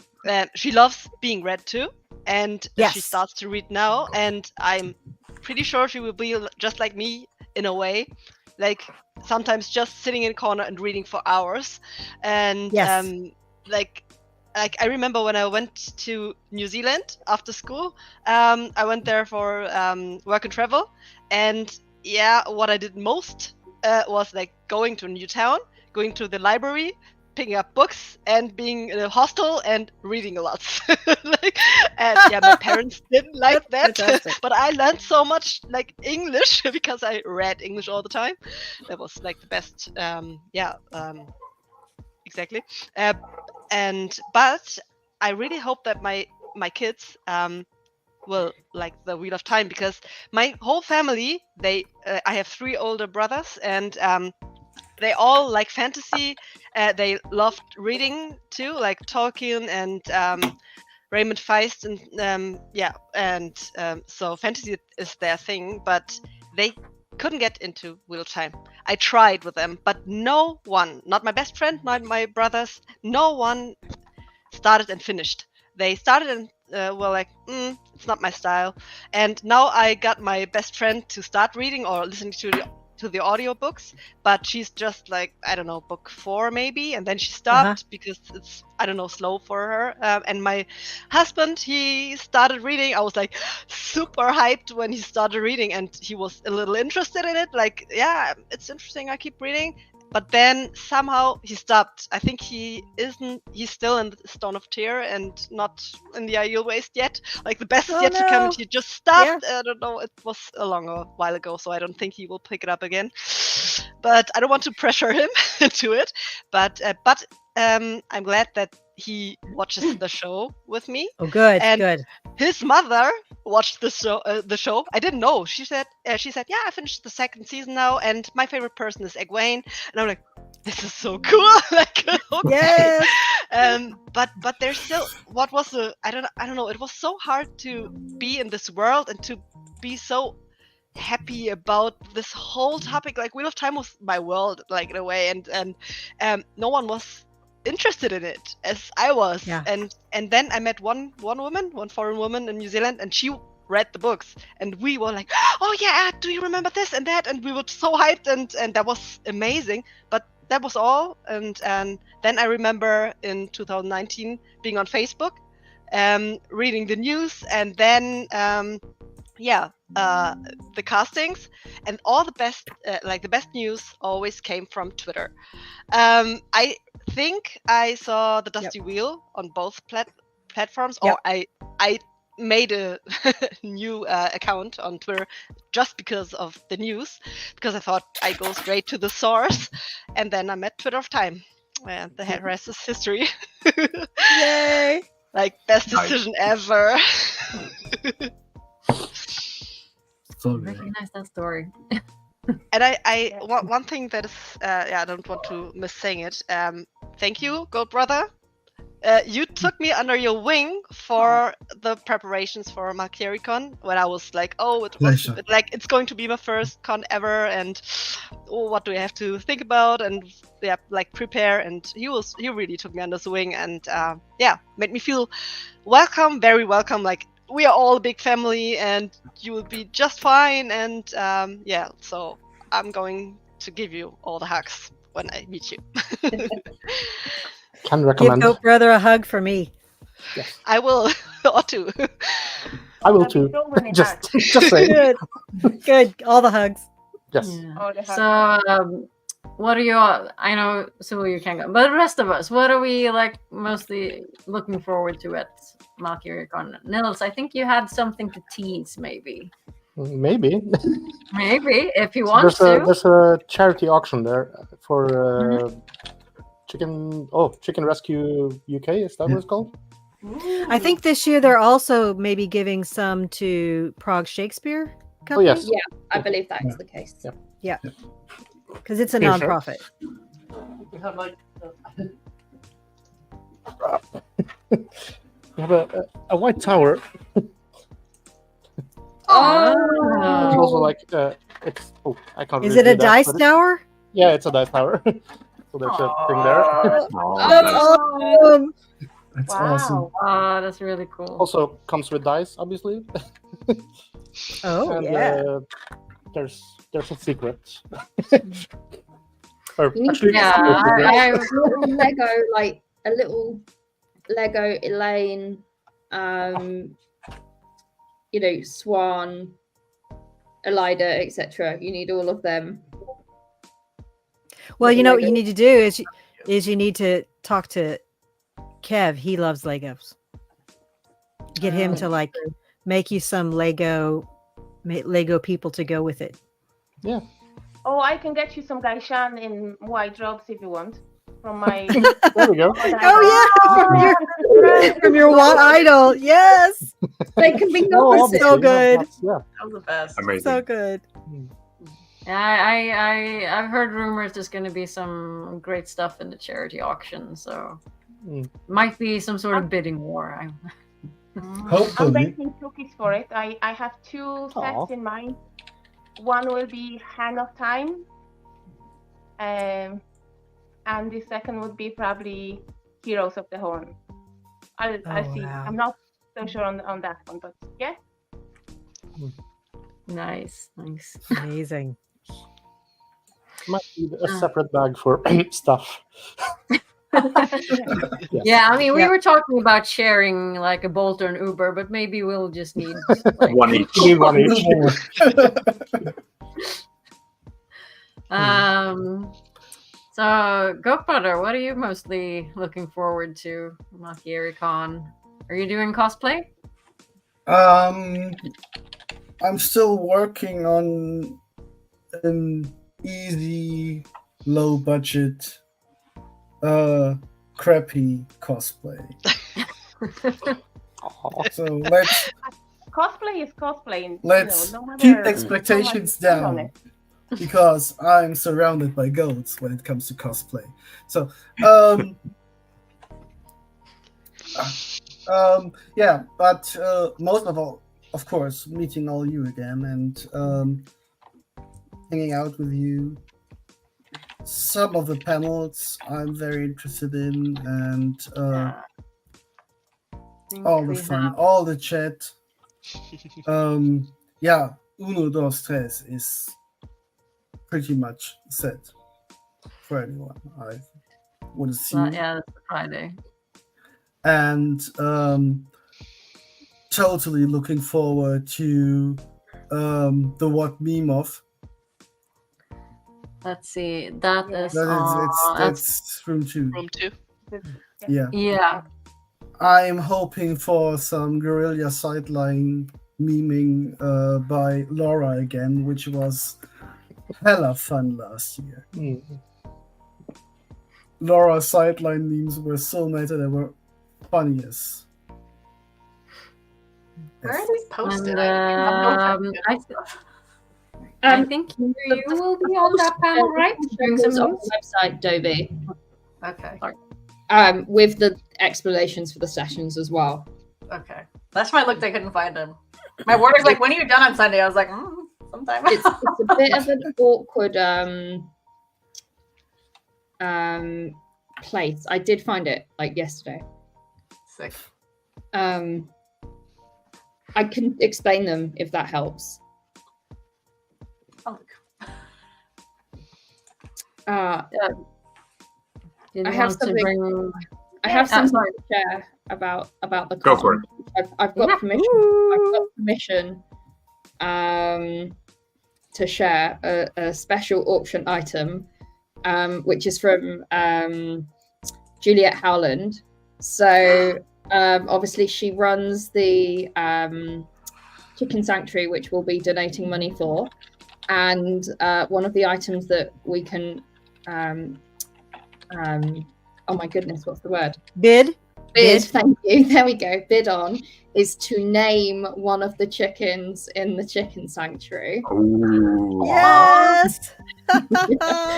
She loves being read too, and she Yes. starts to read now. And I'm pretty sure she will be just like me in a way, like sometimes just sitting in a corner and reading for hours. And Yes. like I remember when I went to New Zealand after school, I went there for work and travel, and yeah, what I did most was like going to a new town, going to the library, picking up books, and being in a hostel and reading a lot. And yeah, my parents didn't like that, fantastic. but I learned so much like English because I read English all the time. That was like the best. Exactly. But I really hope that my kids will like the Wheel of Time, because my whole family, I have 3 older brothers, and they all like fantasy. They loved reading too, like Tolkien and Raymond Feist, and so fantasy is their thing, but they couldn't get into Wheel of Time. I tried with them, but no one, not my best friend, not my brothers, no one started and finished. They started and were like, it's not my style. And now I got my best friend to start reading or listening to the audiobooks, but she's just like, I don't know, book 4 maybe, and then she stopped because it's, I don't know, slow for her. And my husband, he started reading. I was like super hyped when he started reading, and he was a little interested in it, like, yeah, it's interesting, I keep reading. But then somehow he stopped. I think he's still in the Stone of Tear and not in the Ideal Waste yet. Like the best is yet to come, and he just stopped. I don't know, it was a while ago, so I don't think he will pick it up again. But I don't want to pressure him into it. But I'm glad that he watches the show with me. Oh, good, and good. His mother watched the show. I didn't know. She said, yeah, I finished the 2nd season now, and my favorite person is Egwene. And I'm like, this is so cool. Like, okay. Yes. But there's still, what was the, I don't know. It was so hard to be in this world and to be so happy about this whole topic. Like, Wheel of Time was my world, like, in a way, and no one was interested in it as I was. Yeah. And then I met one foreign woman in New Zealand, and she read the books, and we were like, oh yeah, do you remember this and that? And we were so hyped, and that was amazing. But that was all. And then I remember in 2019 being on Facebook, reading the news, and then the castings, and all the best the best news always came from Twitter. I think I saw the Dusty Wheel on both platforms, or I made a new account on Twitter just because of the news, because I thought I go straight to the source, and then I met Twitter of Time, and the rest is history. Yay! Like, best decision ever. Recognize that story. And I one thing that is I don't want to miss saying it. Thank you, Goatbrother. You took me under your wing for the preparations for Malkier when I was like, it's going to be my first con ever, and what do I have to think about, and prepare. And he really took me under his wing, and made me feel welcome, very welcome. Like, we are all a big family, and you will be just fine. And so I'm going to give you all the hugs when I meet you. Can recommend. Give Goatbrother a hug for me. Yes. I will, or 2. I will too. Just say. Good. All the hugs. Yes. Yeah. So, what are you all? I know, so you can go, but the rest of us, what are we like mostly looking forward to at Malkier? Nils, I think you had something to tease, maybe. Maybe. Maybe, if you want to. There's a charity auction there for Chicken Rescue UK. Is that what it's called? I think this year they're also maybe giving some to Prague Shakespeare Company. Oh yes. Yeah, I believe that is the case. Yeah. Because it's a non-profit. We have we have a white tower. Oh. It's also like I can't. Is really it a do that, dice but tower? Yeah, it's a dice tower. So there's a thing there. Oh, That's nice. awesome. That's Wow. awesome. Oh, that's really cool. Also comes with dice, obviously. Oh, And yeah. there's a secret. Or You need actually, to Yeah, two secrets. I- a little Lego, like a little Lego Elaine, Swan, Elida, etc. You need all of them. Well, Little you know what you Lego. need to do is you need to talk to Kev. He loves Legos. Get him to like make you some Lego people to go with it. Yeah. Oh, I can get you some Gaishan in white robes if you want. From my. There we go. Oh yeah, from your one idol. Yes, They can be Oh, noticed. obviously, so yeah, good. yeah. That was the best. Amazing. so good. Yeah, I've heard rumors there's going to be some great stuff in the charity auction, so might be some sort of bidding war. I'm Hopefully. making cookies for it. I have two sets Aw. in mind. One will be Hand of Time. And the second would be probably Heroes of the Horn. I'll see. wow. I'm not so sure on that one, but yeah. Nice. Amazing. Might need a separate bag for stuff. Yeah, I mean, we Yeah. were talking about sharing like a Bolt or an Uber, but maybe we'll just need like, One each. You need one each. So, Goatbrother, what are you mostly looking forward to, Malkier Con? Are you doing cosplay? I'm still working on an easy, low budget, crappy cosplay. Aw. So let's Cosplay is cosplay. let's no matter keep how much expectations you put on down, it. because I'm surrounded by goats when it comes to cosplay. So yeah, but most of all, of course, meeting all you again and hanging out with you. Some of the panels I'm very interested in, and Yeah. I think all the we fun, have- all the chat. Yeah, Uno dos Tres is pretty much set for anyone I would assume. yeah, that's Friday. And totally looking forward to the What Meme Off. Let's see. That is That's room 2. Room 2. Yeah. yeah. I'm hoping for some guerrilla sideline memeing by Laura again, which was hella fun last year. Mm. Laura's sideline memes were so meta, they were funny as. Where are these posted? And, I think you will be on that panel, right? Doing It's some on news? the website, Dobie, Okay. with the explanations for the sessions as well. Okay. That's why I looked. I couldn't find them. My warder's like, "When are you done on Sunday?" I was like, "Sometime." It's a bit of an awkward place. I did find it like yesterday. Sick. I can explain them if that helps. Oh, look. Did I you have want to something- bring- I have Yeah, something to share about the Go con. for it. I've got Yeah. permission. I've got permission to share a special auction item, which is from Juliet Howland. So obviously she runs the Chicken Sanctuary, which we'll be donating money for, and one of the items that we can oh my goodness, what's the word? Bid. Bid, thank you. There we go. Bid on is to name one of the chickens in the Chicken Sanctuary. Ooh. Yes.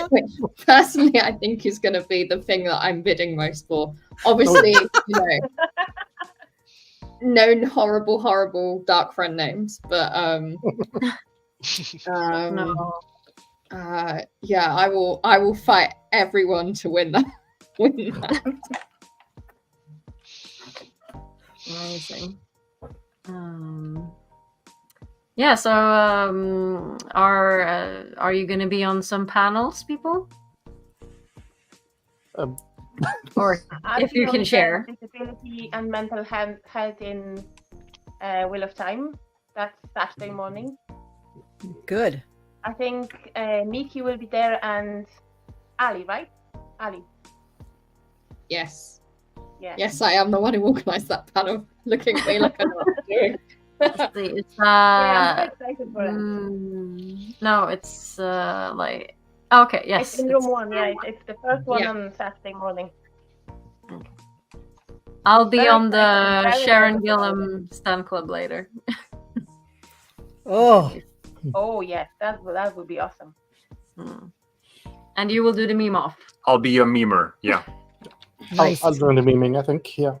Which personally I think is going to be the thing that I'm bidding most for. Obviously, known horrible dark friend names, but No. yeah, I will fight everyone to win that. Win that. Amazing. Yeah. So, are you going to be on some panels, people? Or if you can share. Disability and mental health in Wheel of Time. That's Saturday morning. Good. I think Miki will be there and Ali, right? Ali. Yes. Yeah. Yes, I am the one who organised that panel. Looking at me like I know what I'm doing. It's Yeah, I'm so excited for it. no, it's like okay, yes. It's in room 1, yeah. It's the first one on Saturday morning. I'll be Very on the excited, very Sharon excited. Gillum Stan Club later. Oh, Oh yes, that would be awesome. And you will do the meme off. I'll be a memer. Yeah. nice. I'll join the memeing, I think. Yeah.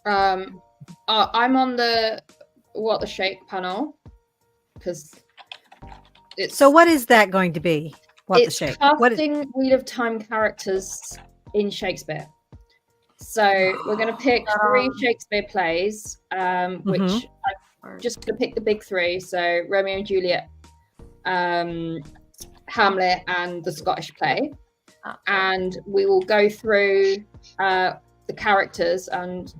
I'm on the What the Shake panel because it's So what is that going to be? What the it's shape? What is, casting Wheel of Time characters in Shakespeare. So we're going to pick 3 Shakespeare plays, which Mhm. I'm just going to pick the big 3. So Romeo and Juliet, Hamlet, and the Scottish play. And we will go through the characters and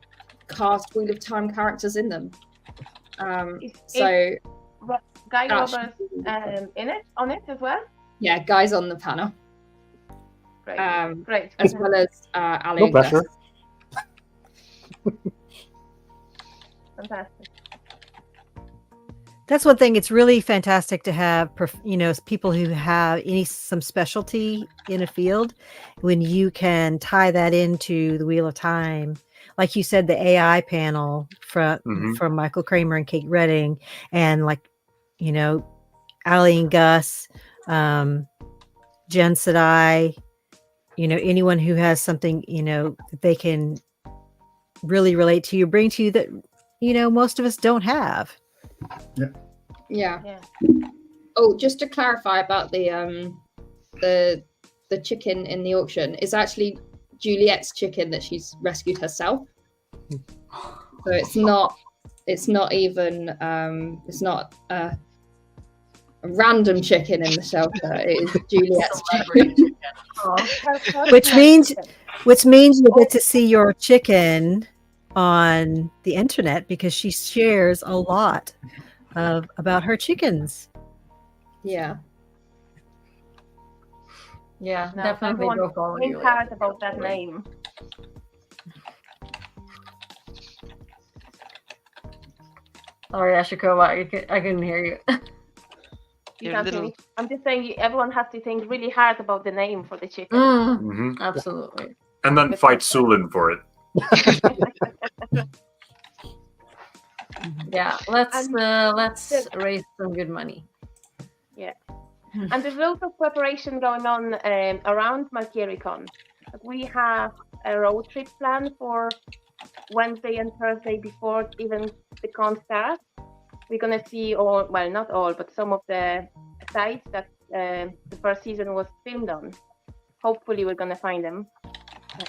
cast Wheel of Time characters in them. So Guy that Roberts on it as well. yeah, guys on the panel, Great, great. as well as Ali. No and pressure. Gus. Fantastic. that's one thing. It's really fantastic to have, people who have some specialty in a field when you can tie that into the Wheel of Time. Like you said, the AI panel from Michael Kramer and Kate Redding, and Ali and Gus, Jen Sedai, anyone who has something, that they can really relate to you, bring to you that, most of us don't have. Yeah. Oh, just to clarify about the chicken in the auction, it's actually Juliet's chicken that she's rescued herself. So it's not even it's not a random chicken in the shelter. It is Juliet's chicken. Which means you get to see your chicken on the internet because she shares a lot about her chickens. Yeah. Yeah, No, definitely everyone go follow you. cares about that name. Sorry, Ashikova, I couldn't hear you. You You're can't hear little- me. I'm just saying everyone has to think really hard about the name for the chicken. Absolutely. And then fight Sulin for it. Yeah, let's raise some good money. Yeah. And there's loads of preparation going on around Malkier. We have a road trip planned for Wednesday and Thursday before even the con starts. We're going to see not all, but some of the sites that the first season was filmed on. Hopefully we're going to find them.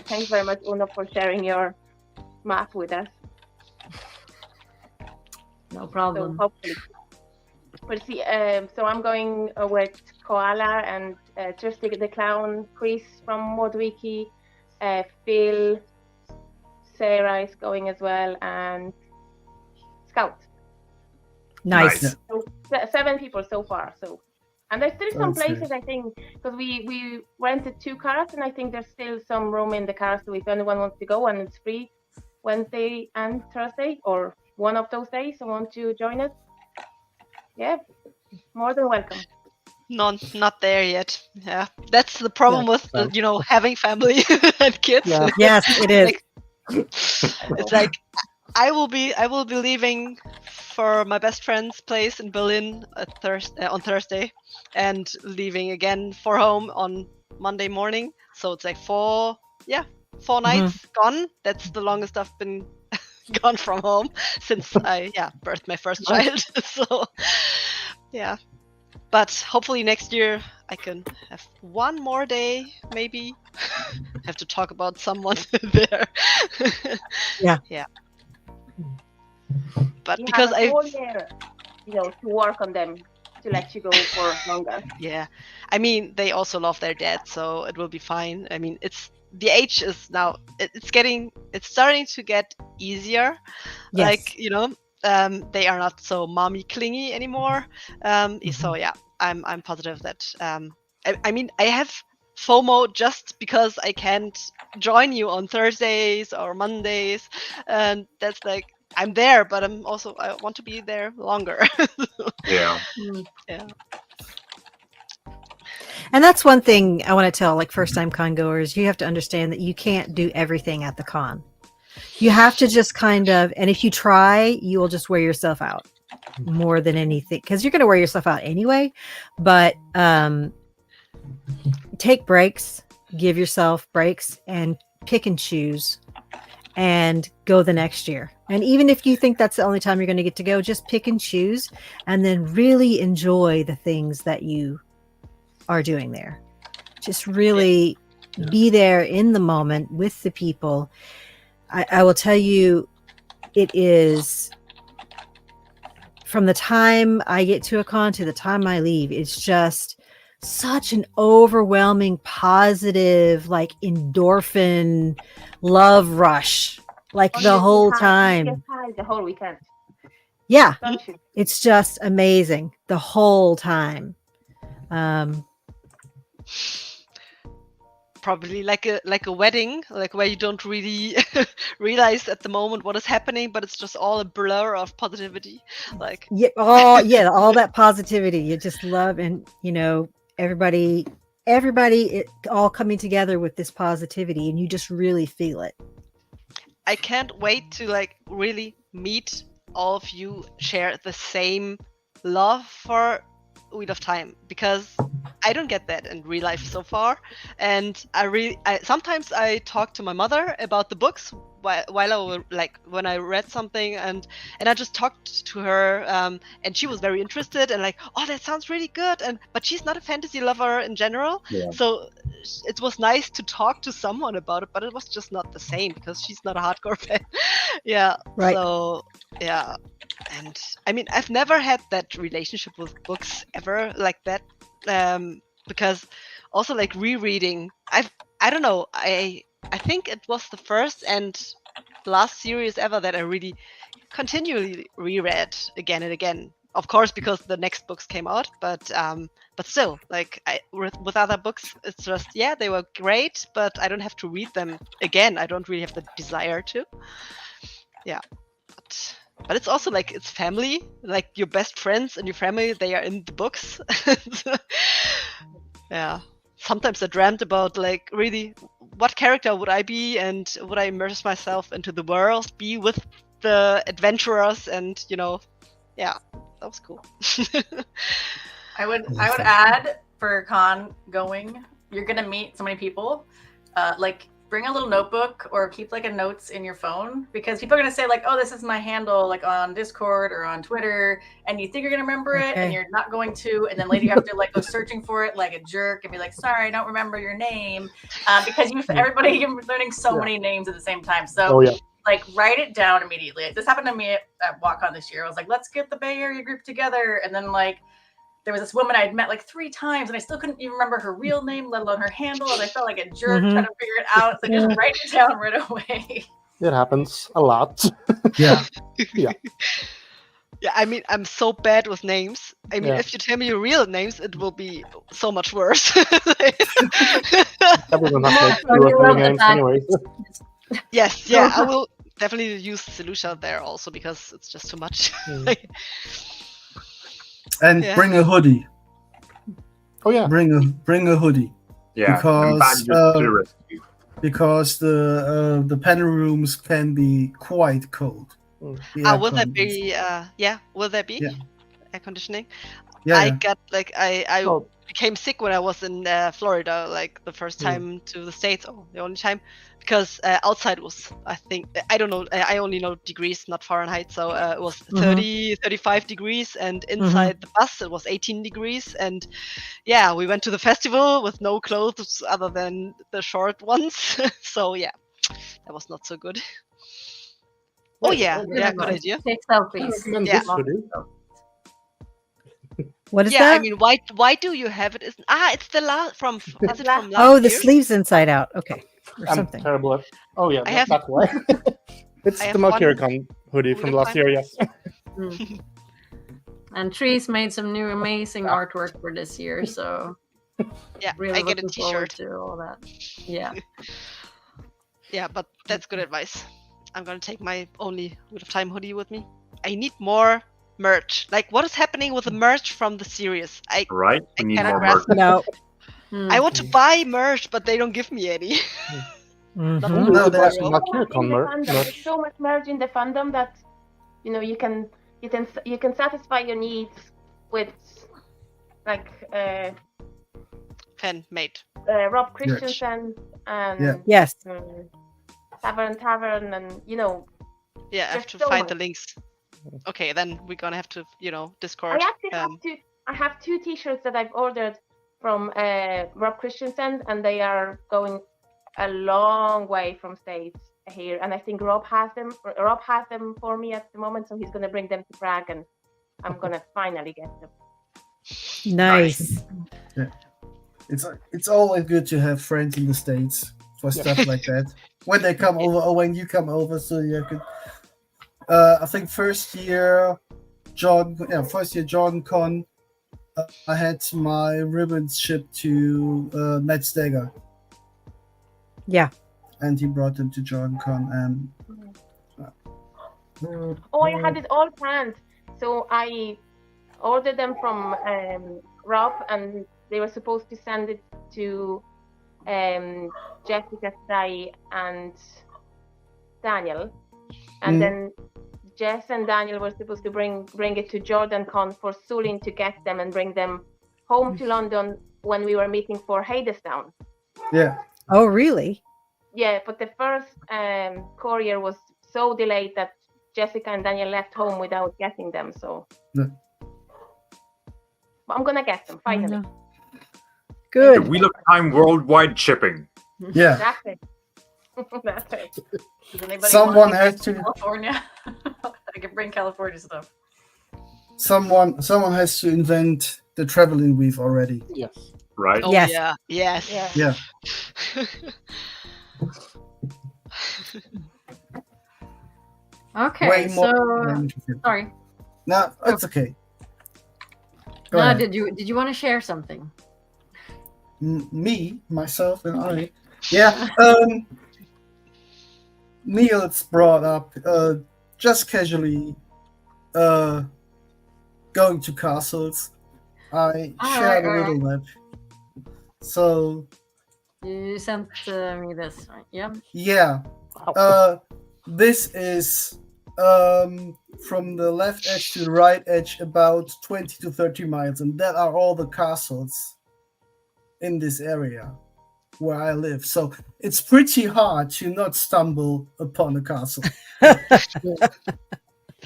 Thanks very much, Uno, for sharing your map with us. No problem. So hopefully. We'll see. So I'm going with Koala and Tristic the Clown, Chris from Modwiki, Phil, Sarah is going as well, and Scout. Nice. So 7 people so far. So, and there's still some That's places, I think, because we rented 2 cars, and I think there's still some room in the cars. So if anyone wants to go, and it's free Wednesday and Thursday, or one of those days, and want to join us, yeah, more than welcome. Not there yet. Yeah, that's the problem with having family and kids. Yeah. Yes, it is. It's like I will be leaving for my best friend's place in Berlin on Thursday, and leaving again for home on Monday morning. So it's like 4 nights gone. That's the longest I've been gone from home since I birthed my first child. So yeah, but hopefully next year I can have one more day, maybe. Have to talk about someone there. Yeah. Yeah. But You because have a I, whole year, to work on them to let you go for longer. yeah, I mean, they also love their dad, so it will be fine. I mean, the age is now, it's starting to get easier. Yes. Like, they are not so mommy clingy anymore. So yeah, I'm positive that, I mean, I have FOMO just because I can't join you on Thursdays or Mondays, and that's like, I'm there, but I want to be there longer. Yeah. Yeah. And that's one thing I want to tell like first time con goers. You have to understand that you can't do everything at the con. You have to just kind of, and if you try, you will just wear yourself out more than anything, because you're going to wear yourself out anyway. But take breaks, give yourself breaks, and pick and choose and go the next year. And even if you think that's the only time you're going to get to go, just pick and choose and then really enjoy the things that you are doing there. Just really be there in the moment with the people. I will tell you, it is from the time I get to a con to the time I leave, it's just such an overwhelming, positive, like endorphin love rush, like the whole time. You get high the whole weekend. Yeah, Don't you? it's just amazing the whole time. Probably like a wedding, like where you don't really realize at the moment what is happening, but it's just all a blur of positivity. Like all that positivity you just love, and everybody all coming together with this positivity, and you just really feel it. I can't wait to like really meet all of you, share the same love for Wheel of Time, because I don't get that in real life so far. And sometimes I talk to my mother about the books while I was like when I read something, and I just talked to her, and she was very interested and like, oh, that sounds really good, but she's not a fantasy lover in general. Yeah. So it was nice to talk to someone about it, but it was just not the same because she's not a hardcore fan. Yeah. Right. So yeah. And I mean, I've never had that relationship with books ever like that, because also like rereading, I don't know, I think it was the first and last series ever that I really continually reread again and again. Of course, because the next books came out, but still, like with other books, it's just they were great, but I don't have to read them again. I don't really have the desire to. Yeah. But it's also like it's family, like your best friends and your family, they are in the books. Yeah. Sometimes I dreamt about like really what character would I be, and would I immerse myself into the world, be with the adventurers, and yeah, that was cool. I would add for con going, you're gonna meet so many people. Like bring a little notebook or keep like a notes in your phone, because people are gonna say like, oh, this is my handle like on Discord or on Twitter, and you think you're gonna remember it and you're not going to, and then later you have to like go searching for it like a jerk and be like, sorry, I don't remember your name, because you're learning so many names at the same time. So like write it down immediately. This happened to me at WalkCon this year. I was like, let's get the Bay Area group together, and then like there was this woman I had met like 3 times, and I still couldn't even remember her real name, let alone her handle, and I felt like a jerk trying to figure it out. So just write it down right away. It happens a lot. Yeah. Yeah. Yeah, I mean, I'm so bad with names. I mean, Yeah. if you tell me your real names, it will be so much worse. Everyone has like 2 or 3 names anyways. Yes, yeah, I will definitely use Selusha there also, because it's just too much. And Yeah. bring a hoodie. Oh yeah. Bring a hoodie. Yeah. and Because, badges to the rescue. Because the panel rooms can be quite cold. The air Will there con- be? Will there be Yeah. air conditioning? Yeah, I yeah. got like I Oh. became sick when I was in Florida, like the first time to the States, or the only time, because outside was, I think, I don't know, I only know degrees, not Fahrenheit, so it was 30, 35 degrees, and inside the bus it was 18 degrees, and yeah, we went to the festival with no clothes other than the short ones, so yeah, that was not so good. Oh yeah, good idea. Take selfies. Yeah. What is Yeah, that? I mean, why do you have it? It's the last from. Is it from last Oh, the year? sleeves inside out. Okay, or I'm something. terrible at. Oh yeah, I have- that's why. It's I the have Malkier one hoodie all from the last time. year. Yes. And Trees made some new amazing artwork for this year, so Yeah, really I get a looking forward T-shirt. to all that. Yeah. Yeah, but that's good advice. I'm gonna take my only Wheel of Time hoodie with me. I need more merch. Like, what is happening with the merch from the series? Right? We need cannot more grasp merch. No. I want to buy merch, but they don't give me any. Mhm. No, there's Malkier merch. There's so much merge in the fandom that you can satisfy your needs with like Fan made. Rob Christensen and Yeah. Yes. Tavern, and Yeah, I have There's to so find much. the links. Okay, then we're gonna have to, I Discord. actually have two T-shirts that I've ordered from Rob Christensen, and they are going a long way from States here. And I think Rob has them. Rob has them for me at the moment, so he's going to bring them to Prague, and I'm going to finally get them. Nice. It's always good to have friends in the States for stuff like that. When they come over, or when you come over, so you can. I think first year John Con, I had my ribbons shipped to Matt Steger. Yeah. And he brought them to John Con, and Oh, I had it all planned. So I ordered them from Rob, and they were supposed to send it to Jessica, Sai, and Daniel. And then Jess and Daniel were supposed to bring it to Jordan Con for Sulin to get them and bring them home to London when we were meeting for Hadestown. yeah. Oh, really? Yeah, but the first courier was so delayed that Jessica and Daniel left home without getting them. So, Yeah. but I'm gonna get them finally. No. Good. The Wheel of Time worldwide shipping. Yeah. That's it. That's it. Does anybody Someone want has to to- California? I can bring California stuff. Someone has to invent the traveling weave already. Yes. Right? Oh Yes. yeah, yes. Yeah. Yeah. Okay, Way more. so sorry. No, it's okay. Go No, ahead. did you want to share something? Me, myself, and I. Yeah. Niels brought up just casually going to castles. I shared a alright. little map. So You sent me this, right? Yeah. yeah, this is from the left edge to the right edge, about 20 to 30 miles, and that are all the castles in this area where I live. So it's pretty hard to not stumble upon a castle.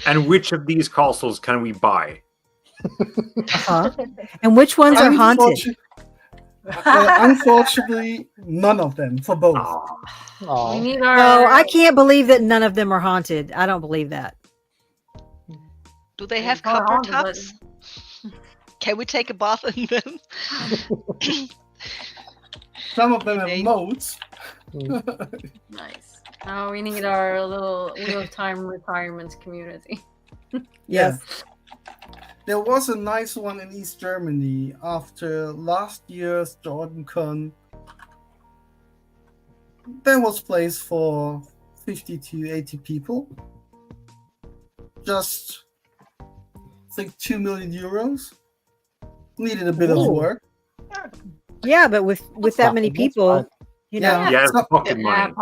And which of these castles can we buy? Uh-huh. And which ones are haunted? Unfortunately, none of them for both. We Oh, need Oh, our. I can't believe that none of them are haunted. I don't believe that. Do they have Go on, copper but- tubs? Can we take a bath in them? Some of them have Okay. moats. Nice. Oh, we need our little Wheel of Time retirement community. Yes. There was a nice one in East Germany after last year's JordanCon. There was place for 50 to 80 people. Just, I think, 2 million euros. Needed a bit of Ooh. work. Yeah, but with that many That's people, fine. you know. Yeah. Yeah, so- pocket Yeah, money.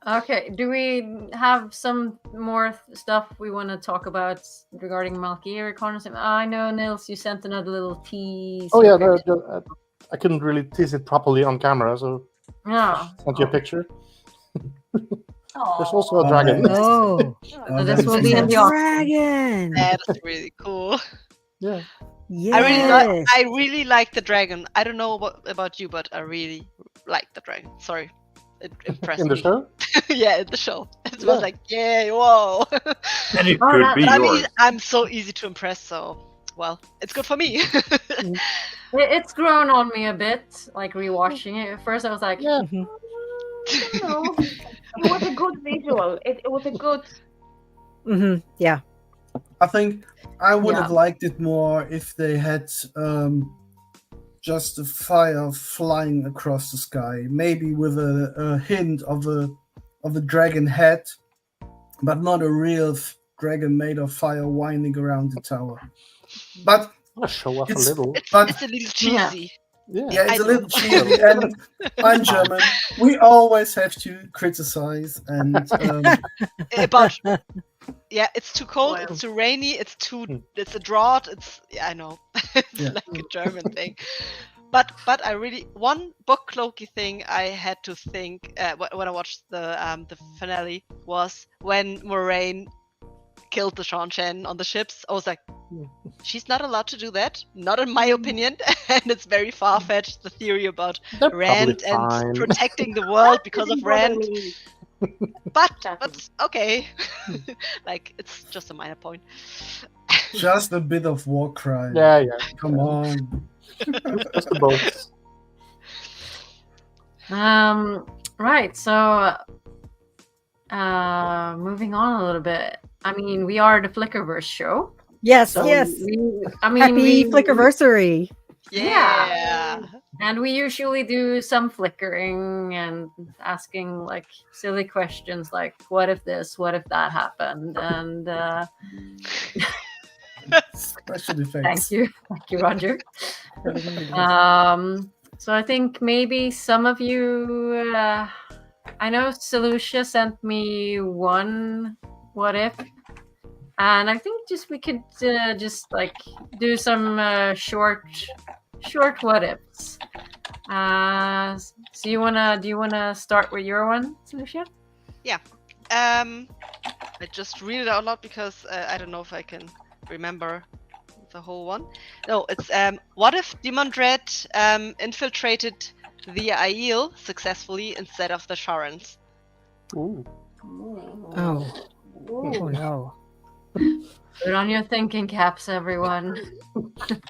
Okay, do we have some more stuff we want to talk about regarding Malkier reconnaissance? I know, Nils, you sent another little tease. Oh yeah, I couldn't really tease it properly on camera, so Yeah. sent you a picture. Aw. There's also a dragon. Oh, So this will be in the dragon. That is really cool. Yeah. Yes. I really like the dragon. I don't know about you, but I really like the dragon. Sorry, it impressed In the me. show? Yeah, in the show. It Yeah. was like, yay, whoa. And it Oh, could that- be But I yours. mean, I'm so easy to impress, so well, it's good for me. It's grown on me a bit, like rewatching it. At first, I was like, Yeah. Mhm. I don't know. It was a good visual. It was a good. Yeah. I think I would Yeah. have liked it more if they had just a fire flying across the sky, maybe with a hint of a dragon head, but not a real dragon made of fire winding around the tower. But I'll show off a It's- little. It's But- a little Yeah. cheesy. Yeah. yeah, it's I a little know. cheesy, and I'm German. We always have to criticize, and But yeah, it's too cold, Well. it's too rainy, it's a drought, yeah, I know. It's Yeah. like a German thing. But I really, one book cloaky thing I had to think when I watched the finale was when Moraine killed the Sean-Chen on the ships. I was like, she's not allowed to do that, not in my opinion. And it's very far-fetched, the theory about They're probably Rand fine. and protecting the world because of Didn't bother Rand. me. But okay, like it's just a minor point. just a bit of war crime. Yeah. Come on. Just the boats. Right. So, moving on a little bit. I mean, we are the Flickerverse show. Yes. So Yes. we Happy Flickerversary. Yeah. And we usually do some flickering and asking like silly questions like, what if this, what if that happened? And Special effects. thank you, Roger. So I think maybe some of you, I know Selucia sent me one what if, and I think we could just like do some short what ifs. So do you wanna start with your one, Selucia? I just read it out loud because I don't know if I can remember the whole one. No, it's what if Demon Dread infiltrated the Aiel successfully instead of the Sharans? Ooh. Oh. Oh no. Put on your thinking caps, everyone.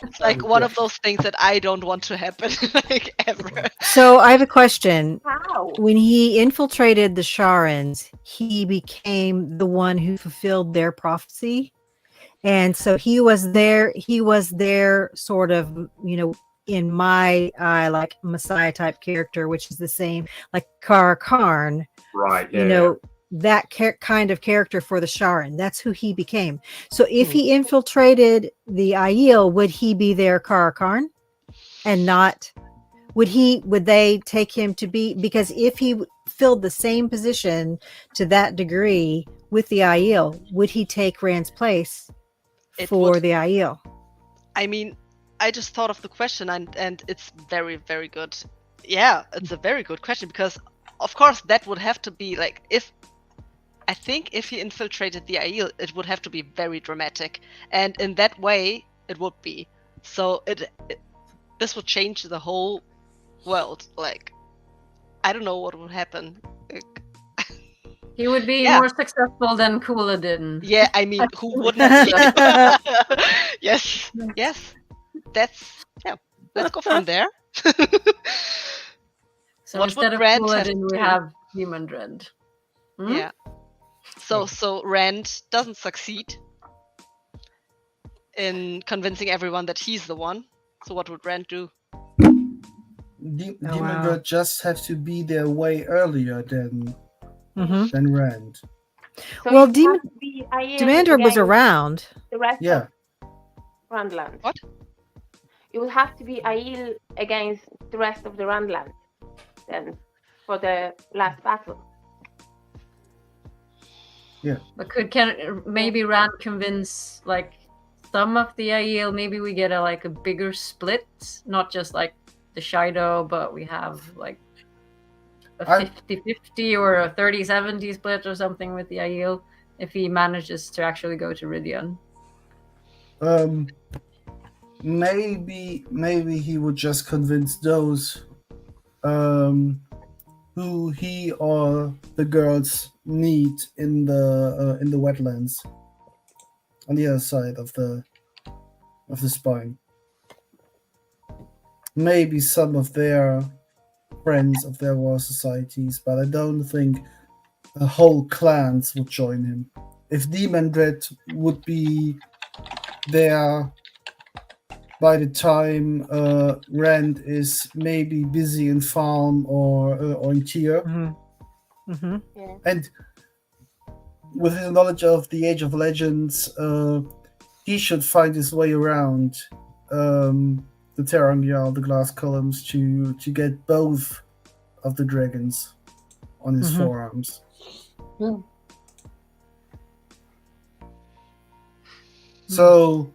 It's like one of those things that I don't want to happen like ever. So I have a question. How? When he infiltrated the Sharans, he became the one who fulfilled their prophecy. And so he was their sort of, in my eye, like Messiah type character, which is the same like Kara Karn, Right. Yeah. that kind of character for the Sharan. That's who he became. So if he infiltrated the Aiel, would he be their Kara Karn? And not, would they take him to be, because if he filled the same position to that degree with the Aiel, would he take Rand's place It for would. the Aiel? I mean, I just thought of the question and it's very, very good. Yeah, it's a very good question because of course that would have to be like I think if he infiltrated the Aiel, it would have to be very dramatic, and in that way, it would be. So this would change the whole world. Like, I don't know what would happen. Like, He would be Yeah. more successful than Couladin. yeah, I mean, who wouldn't? Have yes. That's yeah. Let's go from there. So What instead would of Rand have Couladin, we to do? have Demon Dread. Hmm? Yeah. So Rand doesn't succeed in convincing everyone that he's the one. So what would Rand do? Demon wow. Dread just have to be there way earlier than Rand. So Well, it Demon- has to be Aiel Demander was against around. The rest Yeah. of Randland. What? It would have to be Aiel against the rest of the Randland then for the last battle. But can maybe Rand convince like some of the Aiel? Maybe we get a bigger split, not just like the Shido, but we have like a 50-50 or a 30-70 split or something with the Aiel if he manages to actually go to Ridian. Maybe he would just convince those who he or the girls need in the wetlands on the other side of the spine. Maybe some of their friends of their war societies, but I don't think the whole clans would join him. If Demon Dread would be there by the time Rand is maybe busy in farm or in tier. Yeah. And with his knowledge of the Age of Legends, he should find his way around the Terrangyal, the glass columns, to get both of the dragons on his forearms. So,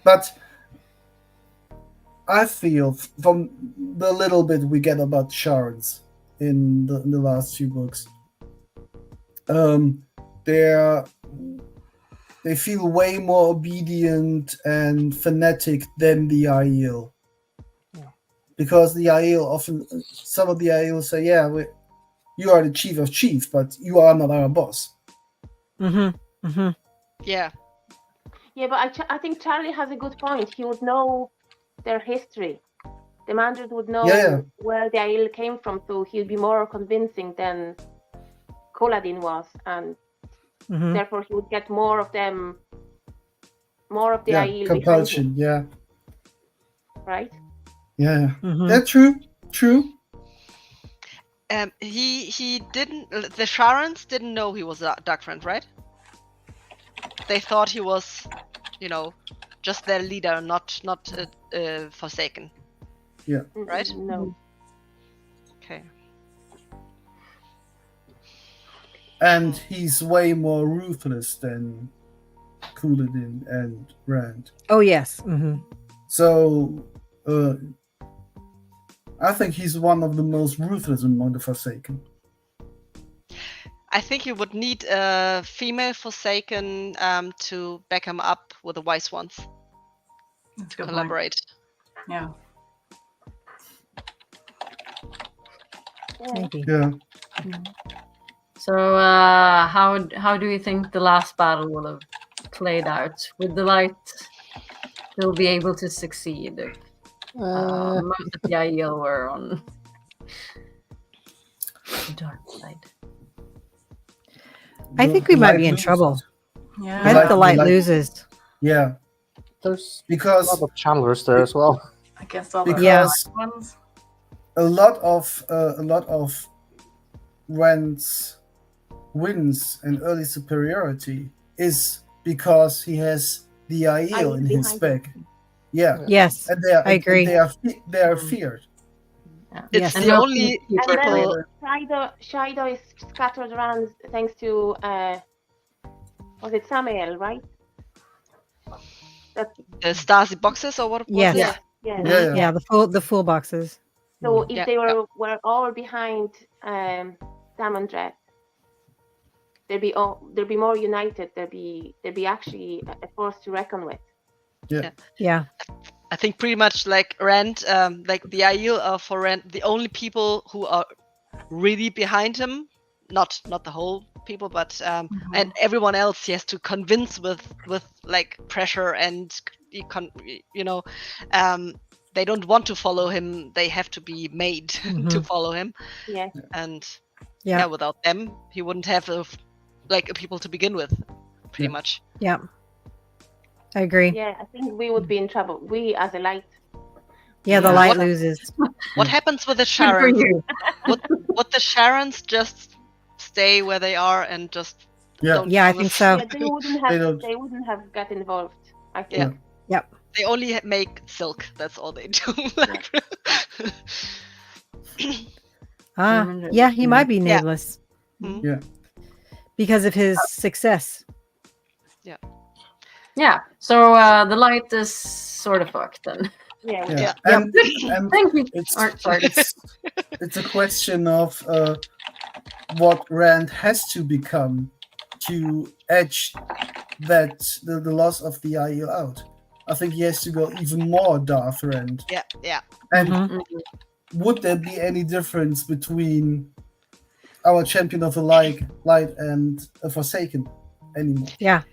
but I feel from the little bit we get about Sharons in the last few books, they feel way more obedient and fanatic than the Aiel. Because the Aiel often, some of the Aiel say, "Yeah, you are the chief of chief, but you are not our boss." Yeah. Yeah, but I think Charlie has a good point. He would know their history. The Mandrid would know where the Aiel came from, so he'd be more convincing than Coladin was, and therefore he would get more of them, more of the Aiel compulsion. behind him. Right? Yeah. That's true. He didn't. The Sharons didn't know he was a Dark Friend, right? They thought he was, just their leader, not Forsaken. Yeah. Right? No. Okay. And he's way more ruthless than Couladin and Rand. Oh yes. So, I think he's one of the most ruthless among the Forsaken. I think you would need a female Forsaken to back him up with the wise ones. That's a good Collaborate. Point. Yeah. Maybe. Yeah. So how do you think the last battle will have played out? With the light, they'll be able to succeed. Most of the Aiel were on the dark side. I think we might be in trouble. Yeah. I think the light loses. Yeah. There's Because a lot of channelers there as well. I guess all the Because- ones. a lot of Rand's wins and early superiority is because he has the Aiel in his behind back. Yeah. Yes. And I agree. They are feared. It's Yes. the only And people. then Shido is scattered around thanks to was it Samael, right? That Stasi boxes or what? Yes. was it? yeah. Yeah. Yeah, the full boxes. So if Yeah, they were all behind Damondred, they'd be more united. They'd be actually a force to reckon with. Yeah. I think pretty much like Rand, like the Aiel are for Rand the only people who are really behind him. Not the whole people, but and everyone else he has to convince with like pressure and they don't want to follow him. They have to be made to follow him. Yeah. And Yeah. without them, he wouldn't have people to begin with. Pretty much. Yeah. I agree. Yeah, I think we would be in trouble. We as a light. Yeah, the Yeah. light What- loses. What happens with the Good for Sharons? you. Would the Sharons just stay where they are and just Yeah. don't Yeah, I give a think so. Yeah, they wouldn't have got involved. I think. Yeah. They only make silk. That's all they do. Like- Ah, Remember- yeah, he might be Yeah. nameless. Mhm. Yeah. because of his success. Yeah. So the light is sort of fucked then. Yeah. And Thank you. Sorry. it's a question of what Rand has to become to edge that the loss of the IEL out. I think he has to go even more Darth Rand. Yeah. And Mhm. would there be any difference between our champion of the light and a Forsaken anymore? Yeah.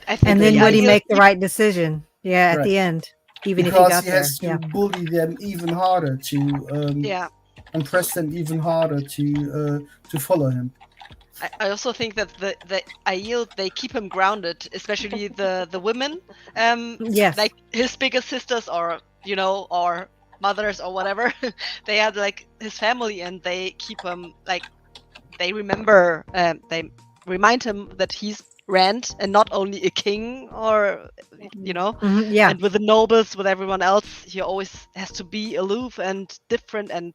I think And then the would he ideal- make the right decision? Yeah, at Right. the end, even if Because he got he there. has to Yeah. bully them even harder to Yeah. and press them even harder to follow him. I also think that the Aiel, they keep him grounded, especially the women. Yes. Like his bigger sisters or or mothers or whatever. They have like his family and they keep him like they remember they remind him that he's Rand and not only a king or Mhm, yeah. and with the nobles, with everyone else, he always has to be aloof and different and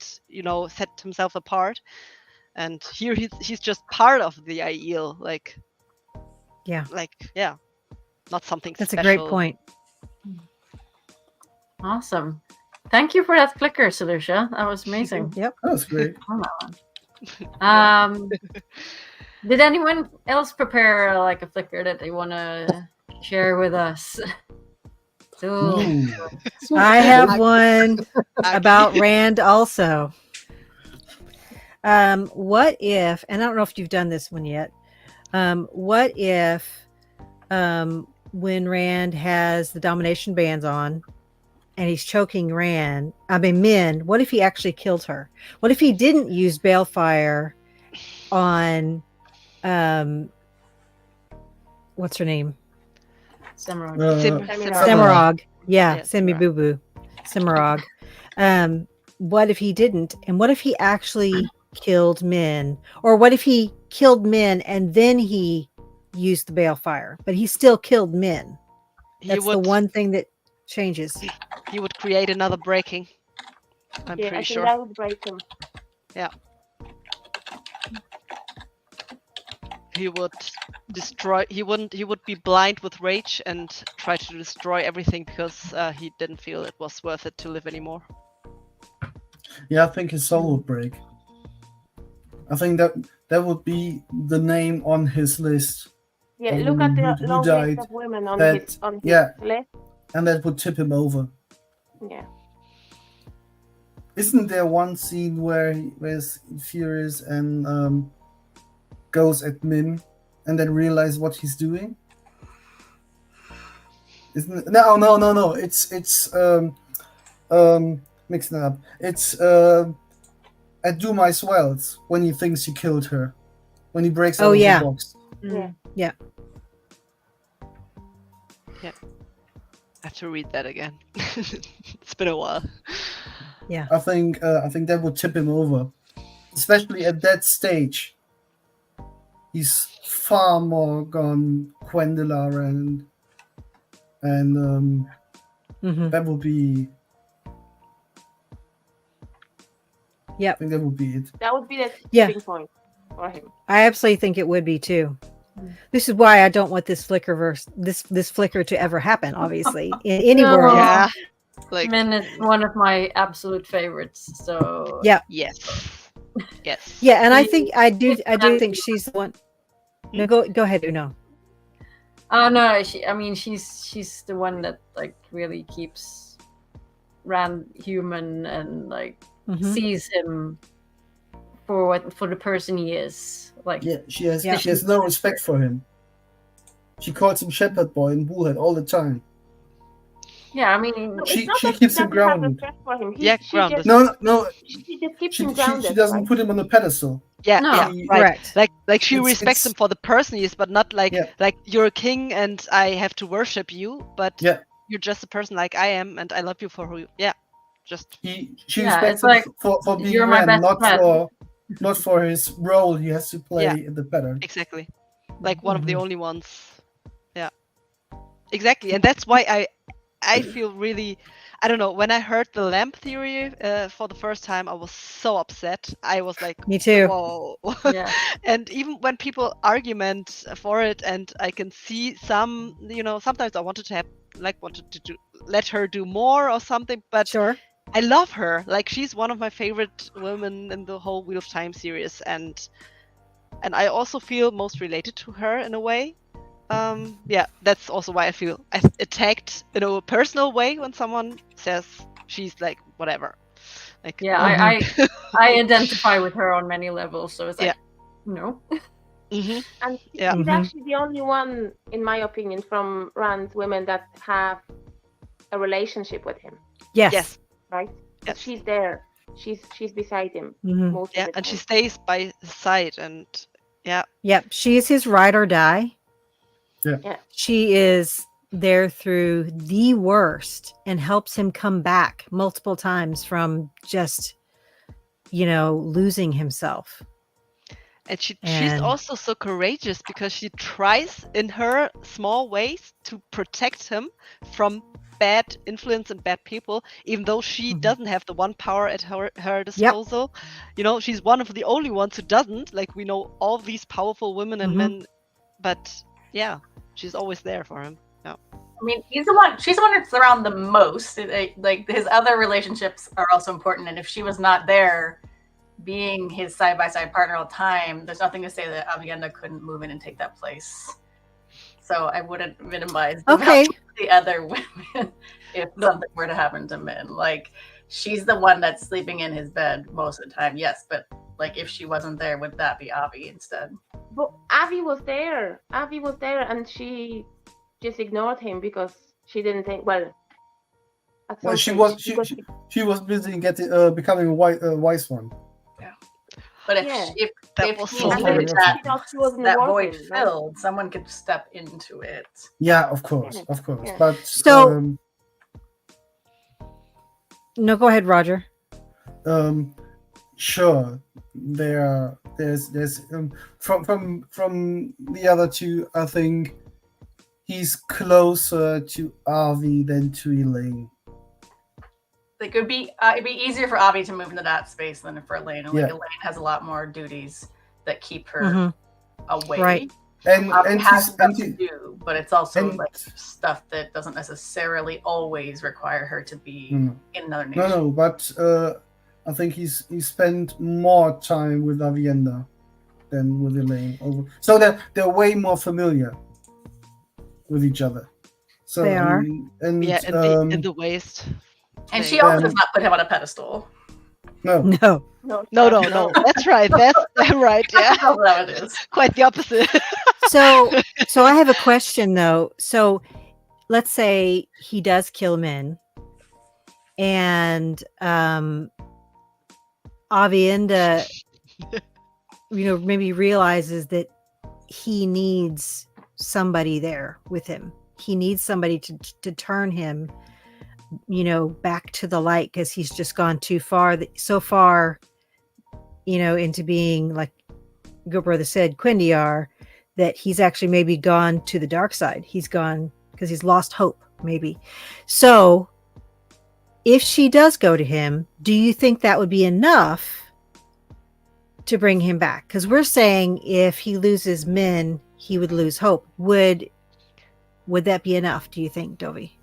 set himself apart. And here he's just part of the Aiel, Yeah. not something That's a special. great point. Awesome. Thank you for that flicker, Selucia. That was amazing. Yep. That was great. Did anyone else prepare like a flicker that they want to share with us? So, Ooh. I have one about Rand also. What if, and I don't know if you've done this one yet, what if when Rand has the domination bands on and he's choking Min, what if he actually killed her? What if he didn't use balefire on what's her name? Samurag. Semirog. Yeah, Yes, Semi Boo Boo. Semirog. What if he didn't? And what if he actually killed Min? Or what if he killed Min and then he used the balefire, but he still killed Min? That's the one thing that changes. He would create another breaking. I'm I pretty think sure. that would break him. He would destroy. He would be blind with rage and try to destroy everything because he didn't feel it was worth it to live anymore. Yeah, I think his soul would break. I think that would be the name on his list. Yeah, of look at the who long died, list of women on that- his yeah. list. And that would tip him over. Yeah. Isn't there one scene where he's furious and goes at Min and then realizes what he's doing? Isn't it? No. It's mixing it up. It's at Do My Swells when he thinks he killed her. When he breaks out of yeah. the box. Yeah. I have to read that again. It's been a while. Yeah. I think that would tip him over. Especially at that stage. He's far more gone Quendela and that would be I think that would be it. That would be the Yeah. tipping point for him. I absolutely think it would be too. This is why I don't want this Flickerverse, this flicker to ever happen, obviously, in any No. world. Yeah. Like Min is one of my absolute favorites. So Yeah. yes. Yes. Yeah, and I do think she's the one. No, go ahead, Uno. no, she's the one that like really keeps Rand human and like Mhm. sees him for the person he is. Like Yeah, she has Yeah. she has no respect for him. She calls him Shepherd Boy and Bullhead all the time. yeah, I mean No, She- it's not she that keeps she him doesn't have grounded. respect for him. Yeah, She grounded. just- No, She just keeps she him grounded. she doesn't right? put him on a pedestal. Yeah. No. Yeah. She- Right. Correct. Like she It's- respects him for the person he is, but not like Yeah. like you're a king and I have to worship you, but Yeah. you're just a person like I am and I love you for who you just She Yeah, respects it's him like, for being you're my Rand, best friend. not for his role he has to play Yeah. in the pattern. exactly. Like one of the Mhm. only ones. Yeah. Exactly. And that's why I feel really I don't know. When I heard the lamp theory for the first time, I was so upset. I was like, Me too. whoa. Yeah. And even when people argument for it, and I can see some, sometimes I wanted to let her do more or something, but Sure. I love her. Like, she's one of my favorite women in the whole Wheel of Time series, and I also feel most related to her in a way. Yeah, that's also why I feel attacked in a personal way when someone says she's like whatever. Like, Yeah, I identify with her on many levels, so it's like, no. Mhm. And she's Yeah. actually the only one, in my opinion, from Rand's women that have a relationship with him, Yes. right? Yes. She's there. She's beside him Mhm. most Yeah, of the and time. she stays by his side, and Yep. She is his ride or die. Yeah. She is there through the worst and helps him come back multiple times from just, losing himself. and she's And- also so courageous because she tries in her small ways to protect him from bad influence and bad people, even though she doesn't have the one power at her disposal. She's one of the only ones who doesn't. Like, we know all these powerful women and men, but yeah, she's always there for him. Yeah. I mean, she's the one that's around the most. Like, his other relationships are also important, and if she was not there, being his side-by-side partner all the time, there's nothing to say that Avienda couldn't move in and take that place. So I wouldn't minimize the other women if something were to happen to men. Like, she's the one that's sleeping in his bed most of the time, yes, but like, if she wasn't there, would that be Avi instead? But Avi was there. Avi was there, and she just ignored him because she didn't think. Well, at some she stage, she was busy becoming a wise one. But if that was he so needed hard. that void filled, someone could step into it. Yeah, of course. Yeah. But So, no, go ahead, Roger. Sure, there's from the other two, I think he's closer to Avi than to Elaine. Like, it'd be easier for Avi to move into that space than for Elaine. And like, Yeah. Elaine has a lot more duties that keep her away. Right. And Avi and has he's stuff and to he, do, but it's also and- like stuff that doesn't necessarily always require her to be No. in another nation. no, but I think he spent more time with Avienda than with Elaine. So they're way more familiar with each other. So They are. and Yeah, in the waste. And she also does not put him on a pedestal. no. No. No. That's right. That's right. Yeah. That's what it is. Quite the opposite. So I have a question though. So let's say he does kill men, and Avienda, maybe realizes that he needs somebody there with him. He needs somebody to turn him, back to the light, because he's just gone too far. So far, into being, like Goatbrother said, Quindiar, that he's actually maybe gone to the dark side. He's gone because he's lost hope, maybe. So if she does go to him, do you think that would be enough to bring him back? Because we're saying if he loses men, he would lose hope. Would that be enough, do you think, Dovey?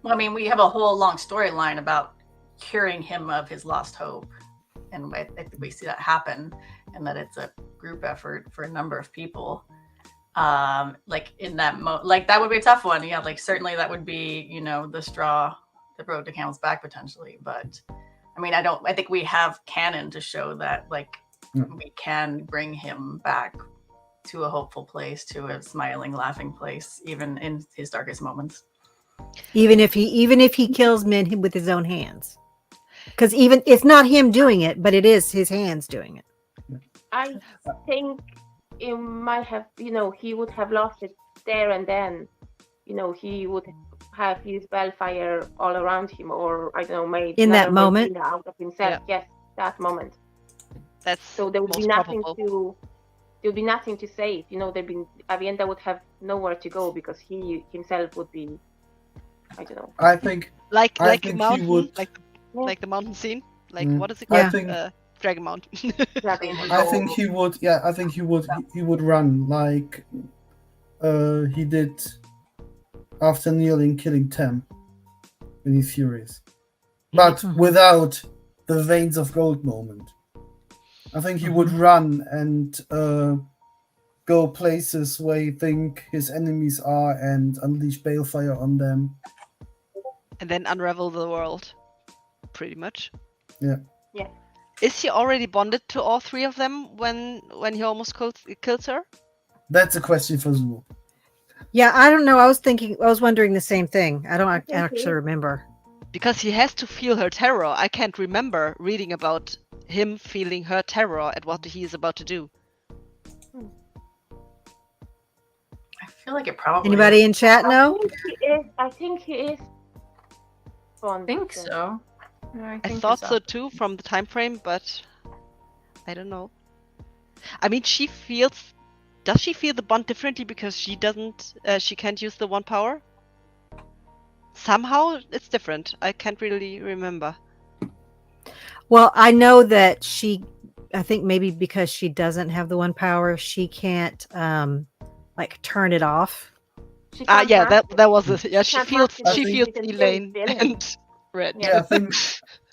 Well, I mean, we have a whole long storyline about curing him of his lost hope. And I think we see that happen, and that it's a group effort for a number of people. Like, in that like, that would be a tough one. Yeah, like, certainly that would be, the straw that broke the camel's back potentially. But I mean, I think we have canon to show that, like, we can bring him back to a hopeful place, to a smiling, laughing place, even in his darkest moments. Even if he kills men with his own hands. Because even it's not him doing it, but it is his hands doing it. I think it might have, he would have lost it there and then. He would have used Bellfire all around him, or I don't know, made In that another moment? Rosina out of himself. Yeah. Yes, that moment. That's So there would be most nothing probable. there would be nothing to save. Avienda would have nowhere to go because he himself would be I don't know. I think Like I a think he mountain, would- like the mountain scene. Like Mm. what is it I called? think- Dragon Mountain. I think he would. Yeah, I think he would run like he did after nearly killing Tem when he's furious, but without the veins of gold moment. I think he would run and go places where he think his enemies are and unleash balefire on them. And then unravel the world, pretty much. Yeah. Yeah. Is he already bonded to all three of them when he almost kills her? That's a question for Zul. Yeah, I don't know. I was wondering the same thing. I don't think actually he- remember. Because he has to feel her terror. I can't remember reading about him feeling her terror at what he is about to do. I feel like it probably. Anybody in chat know? I think he is. I think so. I think thought it's so up. too from the time frame, but I don't know. I mean, she feels. Does she feel the bond differently because she doesn't? She can't use the one power. Somehow it's different. I can't really remember. Well, I know that I think maybe because she doesn't have the one power, she can't like turn it off. Yeah, that was it. Yeah, she can't feels practice it. she feels She can feel Elaine feelings. and Red. Yeah,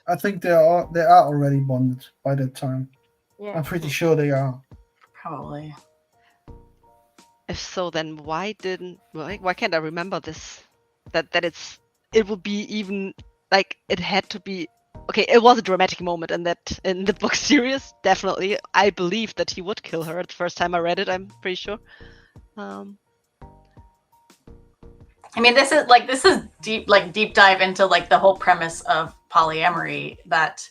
I think they are already bonded by that time. Yeah. I'm pretty sure they are. Probably. If so, then why can't I remember this? That it would be even like it had to be. Okay, it was a dramatic moment, and that in the book series, definitely, I believed that he would kill her the first time I read it. I'm pretty sure. I mean, this is deep dive into like the whole premise of polyamory, that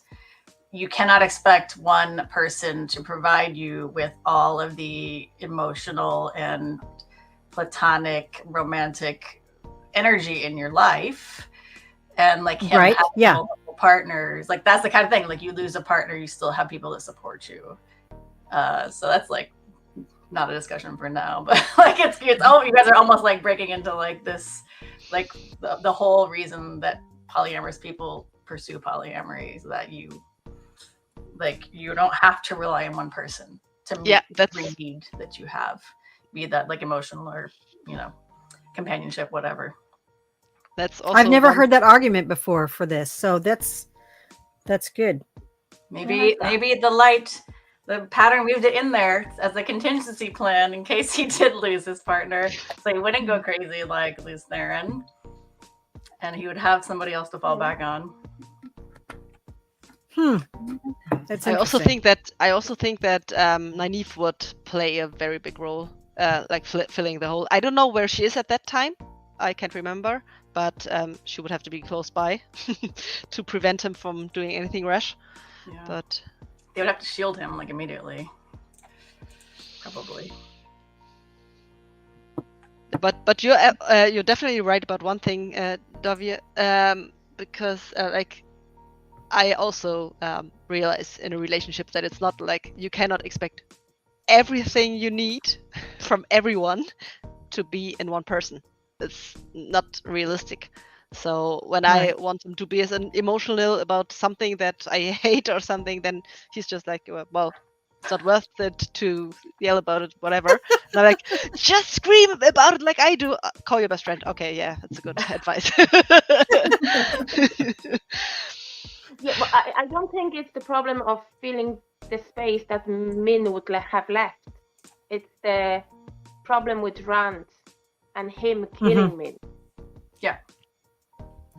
you cannot expect one person to provide you with all of the emotional and platonic romantic energy in your life, and like him Right, having yeah. multiple partners, like that's the kind of thing, like you lose a partner, you still have people that support you. So that's like not a discussion for now, but like it's oh, you guys are almost like breaking into like this, like the whole reason that polyamorous people pursue polyamory, so that you don't have to rely on one person to meet every need that you have, be that like emotional or companionship, whatever. That's also I've never heard that argument before for this, so that's good. Maybe the pattern weaved it in there as a contingency plan in case he did lose his partner, so he wouldn't go crazy like lose Theron, and he would have somebody else to fall back on. That's I also interesting. think that Nynaeve would play a very big role, like filling the hole. I don't know where she is at that time. I can't remember, but she would have to be close by to prevent him from doing anything rash. Yeah. But they would have to shield him like immediately, probably. But you're definitely right about one thing, Davia, because like I also realize in a relationship that it's not like you cannot expect everything you need from everyone to be in one person. It's not realistic. So when I want him to be as emotional about something that I hate or something, then he's just like, well, it's not worth it to yell about it, whatever. And I'm like, just scream about it like I do. Call your best friend. Okay, yeah, that's a good advice. Yeah, but I don't think it's the problem of filling the space that Min would have left. It's the problem with Rand and him killing Min. Yeah.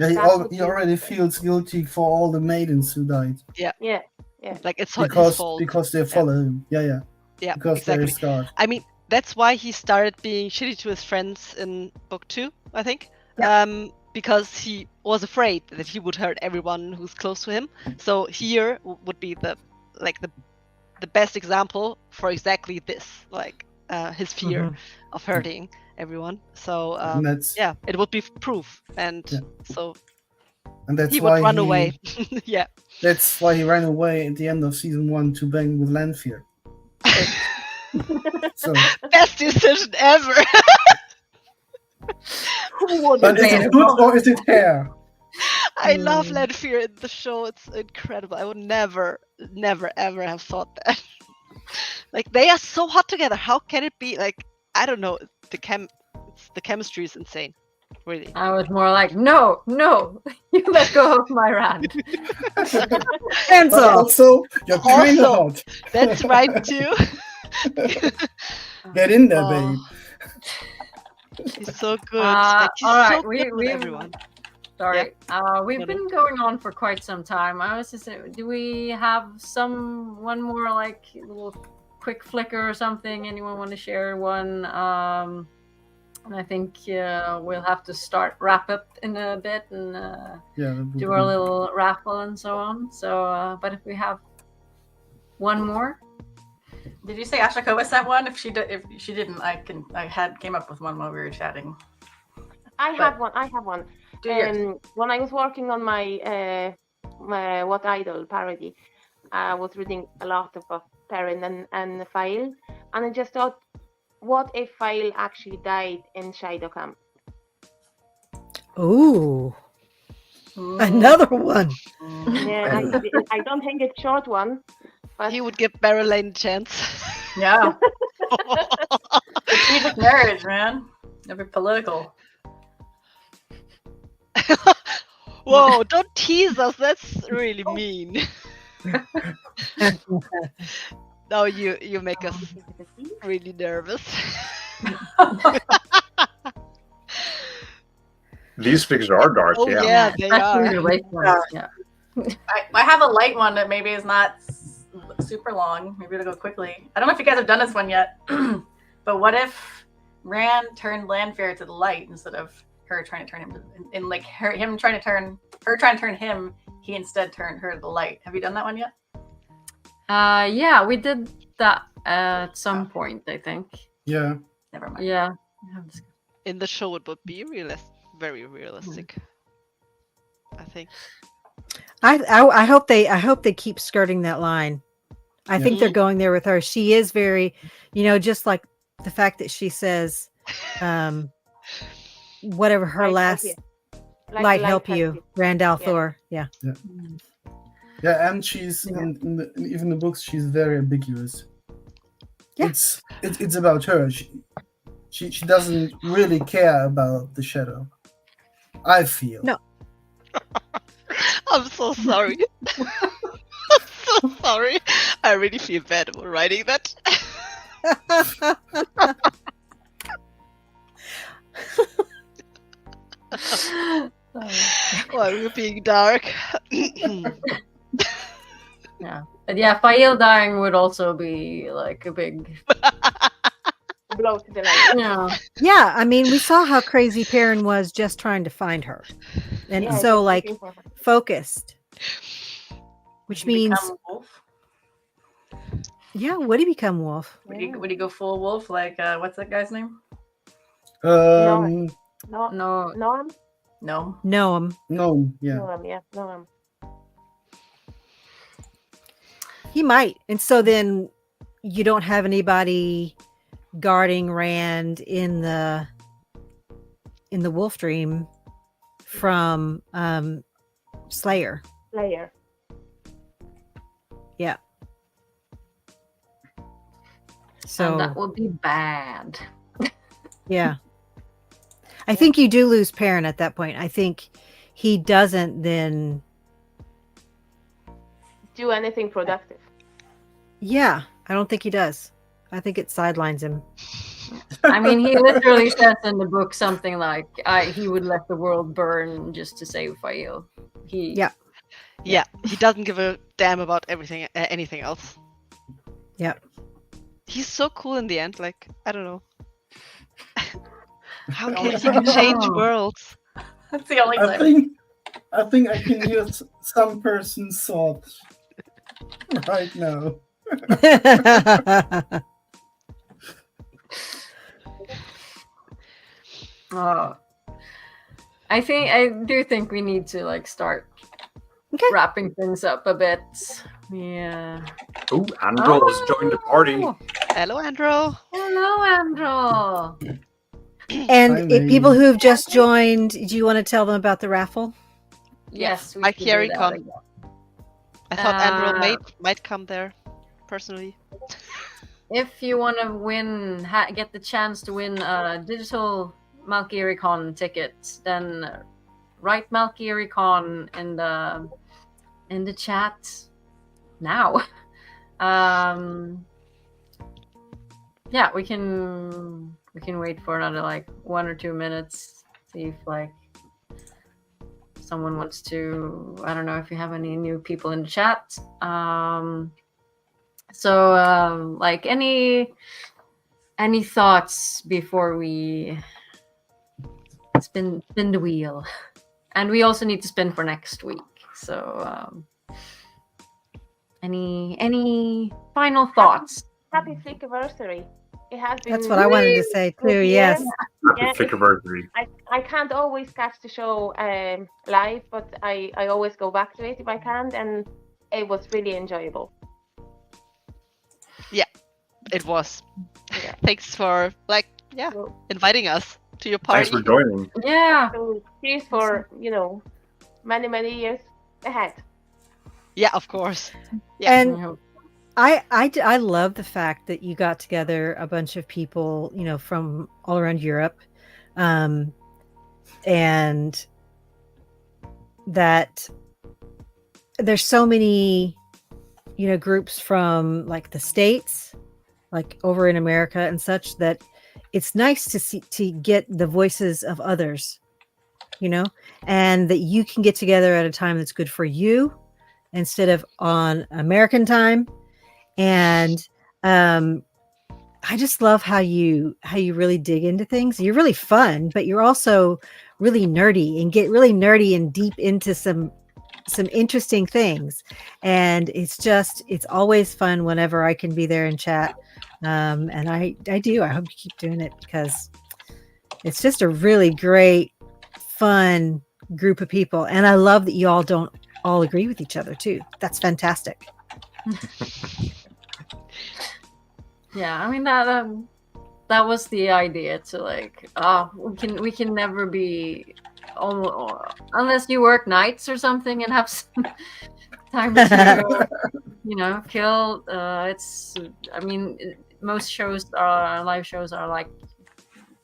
Yeah, he already feels guilty for all the maidens who died. Yeah. Like it's his fault. Because they follow him. Yeah. Yeah, because exactly. they're scarred. I mean, that's why he started being shitty to his friends in book 2, I think. Because he was afraid that he would hurt everyone who's close to him. So here would be the best example for exactly this, like his fear of hurting everyone. So it would be proof, and so that's he why would run away. Yeah, that's why he ran away at the end of season 1 to bang with Lanfear. So best decision ever. Who would But is it food or is it hair? I love Lanfear in the show. It's incredible. I would never, ever have thought that. Like, they are so hot together. How can it be? Like, I don't know. The chemistry is insane. Really. I was more like, no, you let go of my Rand. Hands But off. also, you're kind of Also- hot. That's right too. Get in there, Oh, babe. She's so good. Like, she's all right, so good with everyone. Sorry, we've No, no. been going on for quite some time. I was just saying, do we have one more like little quick flicker or something? Anyone want to share one? And I think we'll have to wrap up in a bit and Yeah. that would do be our good. little raffle and so on. So, but if we have one more, Did you say Ashakova sent one? If she didn't, came up with one while we were chatting. I have one. Do yours. When I was working on my What Idol parody, I was reading a lot of Perrin and File, and I just thought, what if File actually died in Shadow Camp? Ooh, another one. Yeah, I don't think it's short one, but He would give Barrelane a chance. Yeah. Strategic marriage, man. Never political. Whoa, don't tease us. That's really mean. No, you make us really nervous. These figures are dark, Oh yeah. yeah, they especially are. the late ones. Yeah. I have a light one that maybe is not super long. Maybe it'll go quickly. I don't know if you guys have done this one yet, but what if Rand turned Lanfear to the light instead of her trying to turn him in like her trying to turn him, he instead turned her to the light. Have you done that one yet? Yeah, we did that at some point, I think. Yeah. Never mind. Yeah. In the show, it would be very realistic. I think. I hope they keep skirting that line. I think they're going there with her. She is very, just like the fact that she says, whatever her last light help you, Randall Thor. Yeah. Yeah, and she's even the books. She's very ambiguous. Yeah. It's about her. She doesn't really care about the shadow. I feel. No. I'm so sorry. I'm so sorry. I really feel bad about writing that. Well, we're being dark. Yeah. But yeah, Fael dying would also be like a big blow to the light. yeah. Yeah, I mean, we saw how crazy Perrin was just trying to find her. And Yeah, so just like looking for her. focused. Which Would he means become wolf? yeah, would he become wolf? Would he go full wolf? Like what's that guy's name? Um. No, No. Norm? No. Noam. No. Yeah. Norm, yeah, Norm. He might. And so then you don't have anybody guarding Rand in the wolf dream from Slayer. Slayer. Yeah. So And that would be bad. yeah. I think you do lose Perrin at that point. I think he doesn't then Do anything productive. yeah, I don't think he does. I think it sidelines him. I mean, he literally says in the book something like, he would let the world burn just to save Fael. Yeah. Yeah, he doesn't give a damn about anything else. Yeah. He's so cool in the end. Like, I don't know. How can he change worlds? That's the only I time. think I can hear some person's thoughts right now. Oh. I do think we need to like start Okay. wrapping things up a bit. Yeah. Oh, Androl has joined the party. Oh, Hello, Androl. hello, Androl. And Hi, people May. who have just joined, do you want to tell them about the raffle? Yes, we My should do Carry that Con. again. I thought Androl Uh, might come there, personally. If you want to win, get the chance to win a digital Malkier Con ticket, then write Malkier Con in the chat now. Yeah, we can wait for another like 1 or 2 minutes. See if like someone wants to. I don't know if you have any new people in the chat. So like any thoughts before we spin the wheel, and we also need to spin for next week. So any final thoughts? Happy Flickerversary. It has been. That's what I wanted to say too. good Yes. year. Happy Yeah, Flickerversary. I can't always catch the show live, but I always go back to it if I can, and it was really enjoyable. It was. Yeah. Thanks for inviting us to your Thanks party. for joining. Yeah. So cheers for many years ahead. Yeah, of course. Yeah. And I love the fact that you got together a bunch of people, from all around Europe, and that there's so many, groups from like the States, like over in America and such, that it's nice to get the voices of others, and that you can get together at a time that's good for you instead of on American time. And I just love how you really dig into things. You're really fun, but you're also really nerdy and get really nerdy and deep into some interesting things. And it's always fun whenever I can be there and chat. And I hope you keep doing it, because it's just a really great, fun group of people. And I love that you all don't all agree with each other too. That's fantastic. Yeah, I mean that was the idea, to like we can never be unless you work nights or something and have some time to kill. I mean, most live shows are like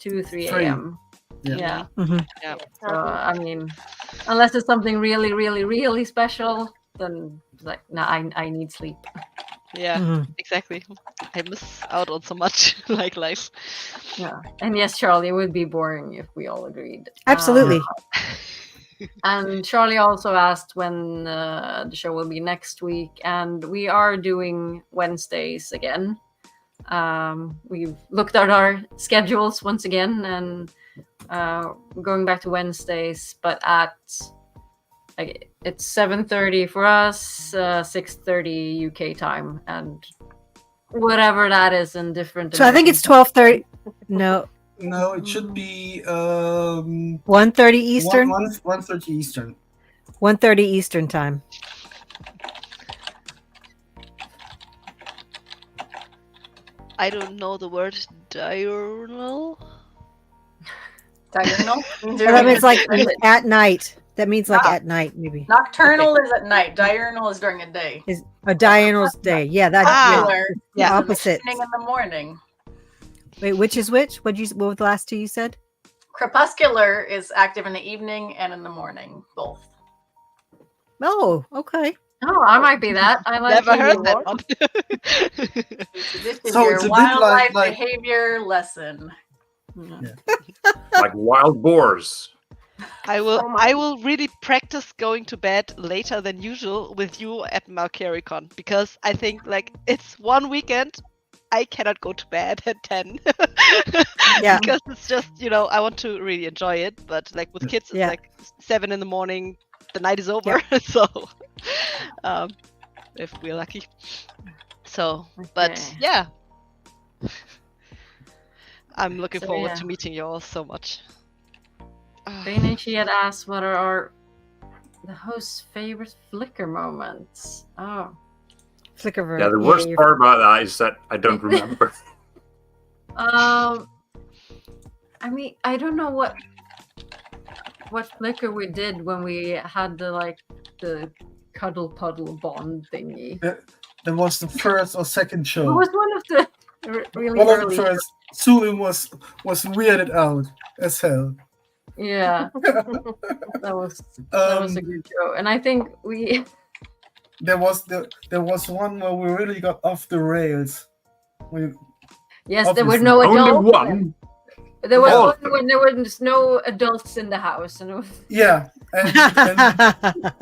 2-3 a.m. Yeah. Mm-hmm. Yeah. So I mean, unless it's something really, really, really special, then it's like, no, I need sleep. Yeah, Mhm. exactly. I miss out on so much like life. Yeah. And yes, Charlie, it would be boring if we all agreed. Absolutely. And Charlie also asked when the show will be next week, and we are doing Wednesdays again. We've looked at our schedules once again, and going back to Wednesdays, but at it's 7:30 for us, 6:30 UK time, and whatever that is in different. So I think it's 12:30. No, No, it should be 1:30 Eastern. 1:30 Eastern. 1:30 Eastern time. I don't know the word diurnal. Diurnal? So that means like at night. That means like Ah. at night, maybe. Nocturnal is at night. Diurnal is during a day. Is a diurnal's day. Yeah, that's Crepuscular the is in the opposite. evening and the morning. Wait, which is which? What were the last two you said? Crepuscular is active in the evening and in the morning, both. Oh, okay. Oh, I might be that. I like Never the heard that award. one. This is So your it's a bit wildlife like- behavior lesson. Like wild boars. I will really practice going to bed later than usual with you at Malkier, because I think like it's one weekend I cannot go to bed at 10. Yeah. Because it's just, I want to really enjoy it, but like with kids it's Yeah. like 7 in the morning, the night is over. So if we're lucky. So but Okay. yeah. I'm looking So, forward yeah. to meeting you all so much. She had asked what are the host's favorite Flickr moments. Oh. Flickerverse. Yeah, the worst you're- part about that is that I don't remember. I mean, I don't know what flicker we did when we had the cuddle puddle bond thingy. That was the first or second It show. was one of the really One of early. the first. Sulin was weirded out as hell. Yeah, that was a good show, and I think we. There was one where we really got off the rails. Yes, there were no Only adults. one. There was Oh. one when there was no adults in the house, and it was, Yeah, and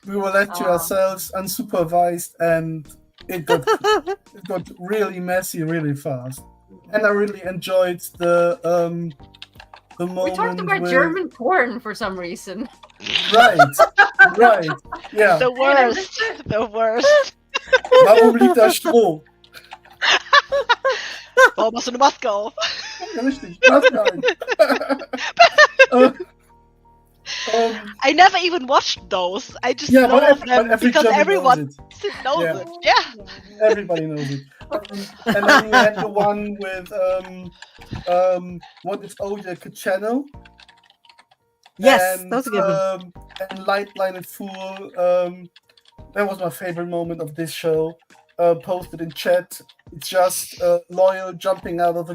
we were left to ourselves, unsupervised, and it got really messy really fast. And I really enjoyed the moment. we talked about with- German porn for some reason. Right, yeah. The worst. The worst. Warum liegt da Stroh? Warum hast du eine Maske auf? Ja, richtig, das rein. I never even watched those. I just Yeah, know but of them every because German everyone knows knows Yeah. it. Yeah. Everybody knows it. And then we had the one with what is Oja Kachano? Yes, and, that was a good one. And Light Blinded Fool. That was my favorite moment of this show. Posted in chat. It's just Loyal jumping out of a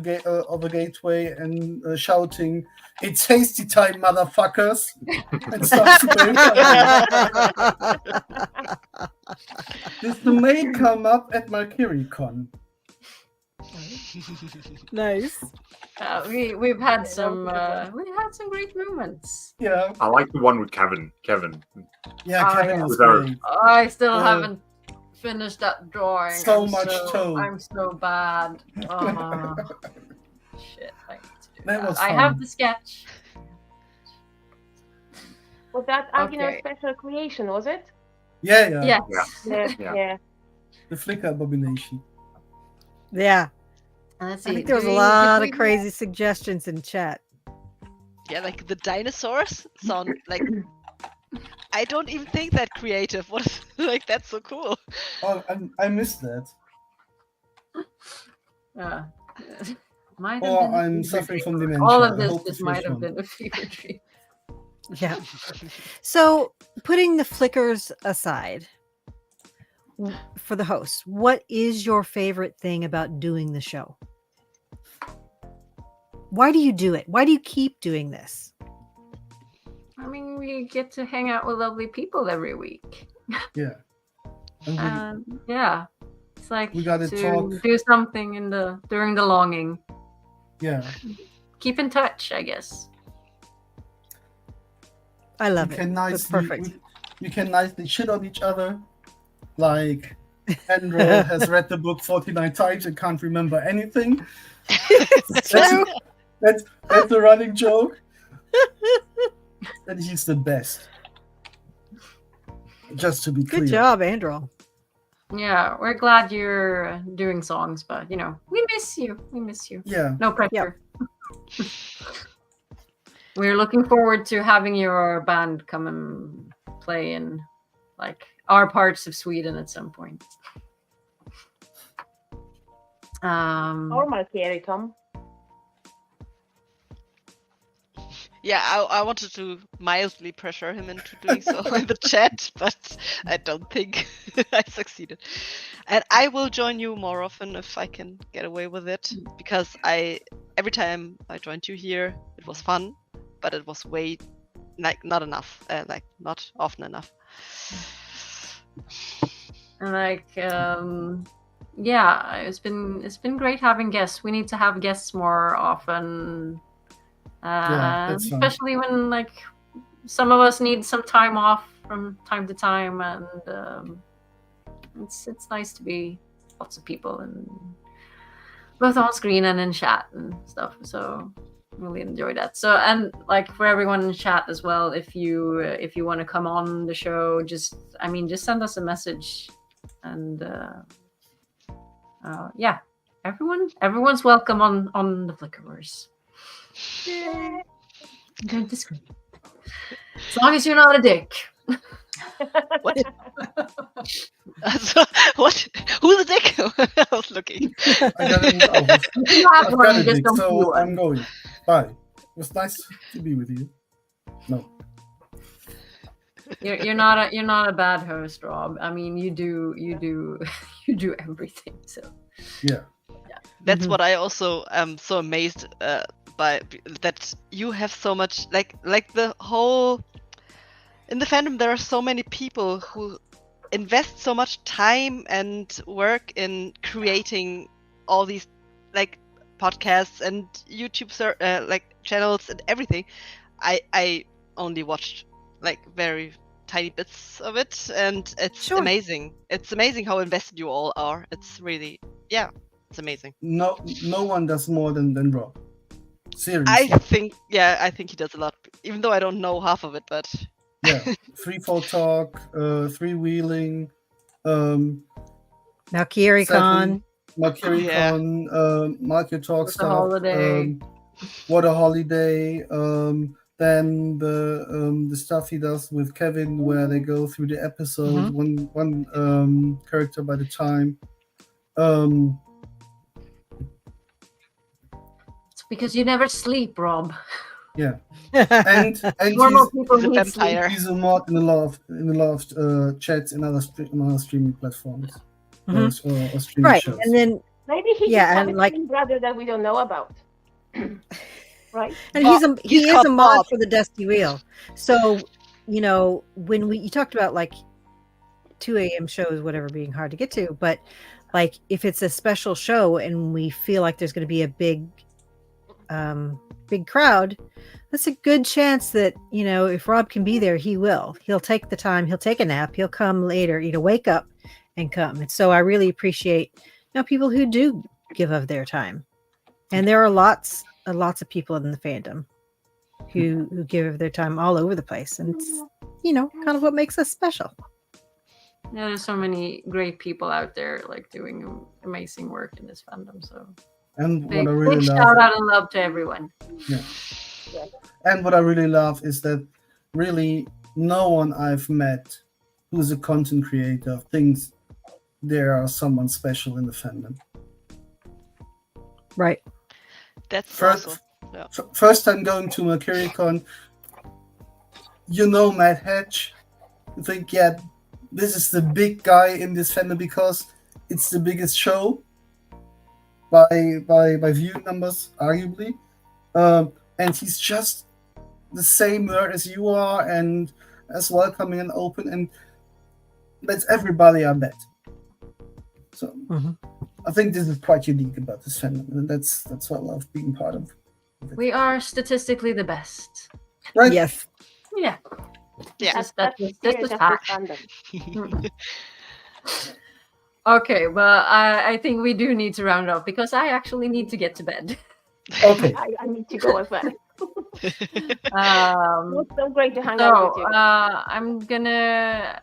gateway and shouting, "It's hasty time, motherfuckers!" and starts to wave. This may come up at Malkier Con. Nice. We've had some great moments. Yeah, I like the one with Kevin. yeah, Oh, Kevin yeah. was With our- great. I still Uh, haven't finished that drawing. so I'm much toe. I'm so bad. Oh, shit! I need to do That was I have fun. the sketch. Was that Aginor's Okay. special creation, was it? Yeah. Yes. Yeah. Yeah. Yeah. The Flicker abomination. Yeah. Let's I see. think there was a do we- lot did of we- crazy suggestions in chat. Yeah, like the dinosaurs sound like. I don't even think that creative. What is like that's so cool. Oh, I missed that. Might have Or been a I'm fever suffering dream. from dementia. All of I this hope just the might first have one. been a fever dream. Yeah. So, putting the flickers aside for the host, what is your favorite thing about doing the show? Why do you do it? Why do you keep doing this? I mean, we get to hang out with lovely people every week. Yeah. And Yeah, it's like We gotta to talk. do something during the longing. yeah. Keep in touch, I guess. I love We it. can That's perfect. We can nicely shit on each other. Like Androl has read the book 49 times and can't remember anything. It's true. That's a running joke. And he's the best. Just to be clear. Good job, Androl. Yeah, we're glad you're doing songs, but we miss you. We miss you. Yeah. No pressure. We're looking forward to having your band come and play in like our parts of Sweden at some point. Or Malkier, Tom. Yeah, I wanted to mildly pressure him into doing so in the chat, but I don't think I succeeded. And I will join you more often if I can get away with it, because every time I joined you here, it was fun, but it was way not enough, not often enough. And yeah, it's been great having guests. We need to have guests more often. That's fun. Especially when some of us need some time off from time to time, and it's nice to be lots of people and both on screen and in chat and stuff. So really enjoy that. So, and for everyone in chat as well, if you want to come on the show, just send us a message, and yeah, everyone's welcome on the Flickerverse. I'm going to scream. As long as you're not a dick. What? So, what? Who's the dick? I was looking. I got it. You have I've one, got you it, just Dick, don't see so one. I'm going. Bye. It was nice to be with you. No. You're not a bad host, Rob. I mean, you do you do everything. So Yeah. That's Mhm. what I also am so amazed by, that you have so much, like the whole in the fandom. There are so many people who invest so much time and work in creating all these like podcasts and YouTube like channels and everything. I only watched like very tiny bits of it, and it's Sure. amazing. It's amazing how invested you all are. It's really, yeah, it's amazing. No one does more than Rob. Seriously. I think he does a lot, even though I don't know half of it, but Yeah. 3-4 talk, 3-wheeling, Malkier Seven. Con. Yeah. Malkier Talks What a holiday. What a holiday. Then the stuff he does with Kevin, where they go through the episode one character by the time. it's because you never sleep, Rob. Yeah, and Normal people He's a need sleep. vampire. he's a mod in a lot of chats in other streaming platforms. Or streaming Right, shows. and then Maybe he Yeah, just has and a like- twin brother that we don't know about. Right? and Bob. he He's is called a mod Bob. for the Dusty Wheel. So, you know, when you talked about like 2 a.m. shows, whatever, being hard to get to, but like if it's a special show and we feel like there's going to be a big crowd, that's a good chance that, you know, if Rob can be there, he will. He'll take the time. He'll take a nap. He'll come later. You know, wake up and come. And so I really appreciate, you know, people who do give of their time. And there are lots of people in the fandom who give of their time all over the place, and it's, you know, kind of what makes us special. Yeah, there's so many great people out there like doing amazing work in this fandom. So And big, what I really big love. shout out and love to everyone. And what I really love is that really no one I've met who's a content creator thinks there are someone special in the fandom. Right. That's First, awesome. Yeah. first time going to MalkierCon, you know Matt Hedge. You think, yeah, this is the big guy in this fandom because it's the biggest show by view numbers, arguably. And he's just the same nerd as you are, and as welcoming and open, and that's everybody I met. So I think this is quite unique about this fandom, and that's what I love being part of. We are statistically the best. Right? Yes. Yeah. Yeah. That's the this spirit is of fact. this fandom. Okay, well, I think we do need to round up because I actually need to get to bed. Okay. I need to go as well. It Um, was so great to hang out so with you. I'm gonna.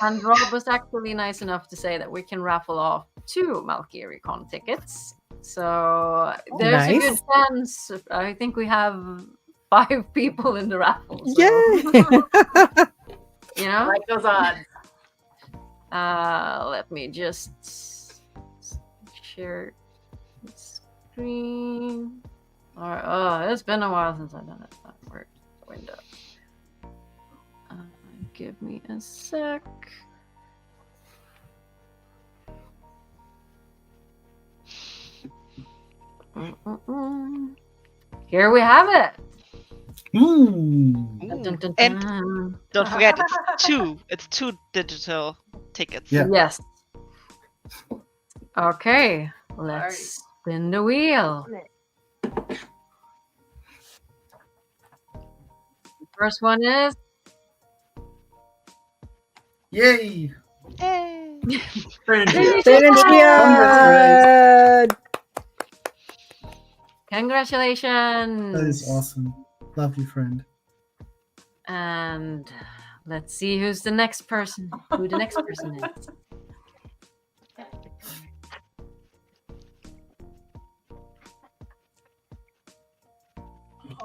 And Rob was actually nice enough to say that we can raffle off 2 Malkier Con tickets. So there's a good Nice. chance. I think we have 5 people in the raffle. So, Yay! you know, Like those odds. let me just share the screen. Oh, it's been a while since I've done it. Where's the window? Give me a sec. Here we have it. Ooh. Dun, dun, dun, And- dun. Don't forget, it's two digital tickets. Yeah. Yes. Okay, let's spin the wheel. First one is Yay! Yay. Congratulations. That is awesome. Lovely friend. And let's see who the next person is.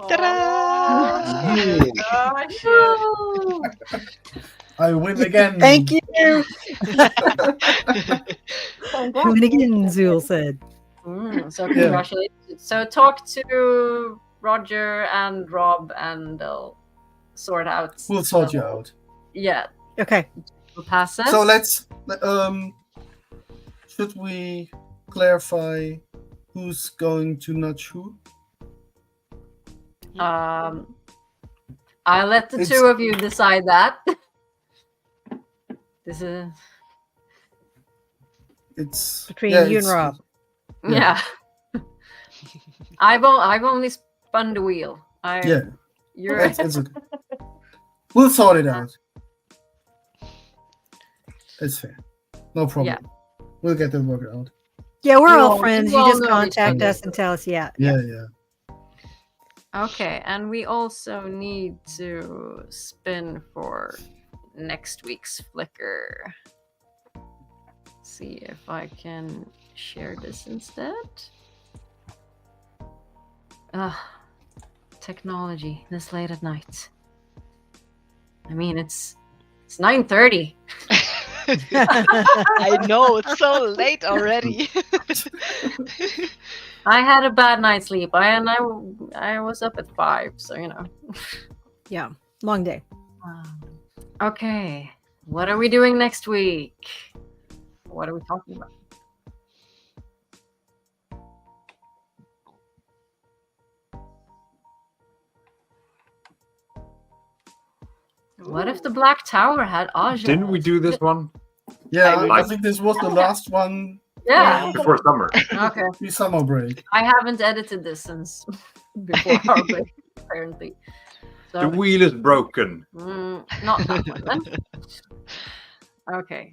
Ta-da! Oh, I win again. Thank you. Win again, Zool said. So congratulations. So talk to Roger and Rob, and they'll sort out. We'll sort you out. Yeah. Okay. We'll pass us. So let's. Should we clarify who's going to nudge who? I'll let the It's- two of you decide that. This is It's Between yeah, you and it's- Rob. yeah. I've only spun the wheel. Yeah, You're it's okay. We'll sort it out. It's fair. No problem. Yeah. We'll get it worked out. Yeah, we're You all all- friends. you You all just know each contact other. us and tell us, yeah. Yeah. okay, and we also need to spin for next week's Flickr. See if I can share this instead. Technology this late at night. I mean, it's 9:30. I know, it's so late already. I had a bad night's sleep. I was up at 5, so you know. Yeah, long day. Okay, what are we doing next week? What are we talking about? What if the Black Tower had Aja? Didn't we do this one Yeah, I like- think this was the last one Yeah. before summer? Okay. pre-summer break. I haven't edited this since before our break, apparently. The So, wheel is broken. not that one then. Okay.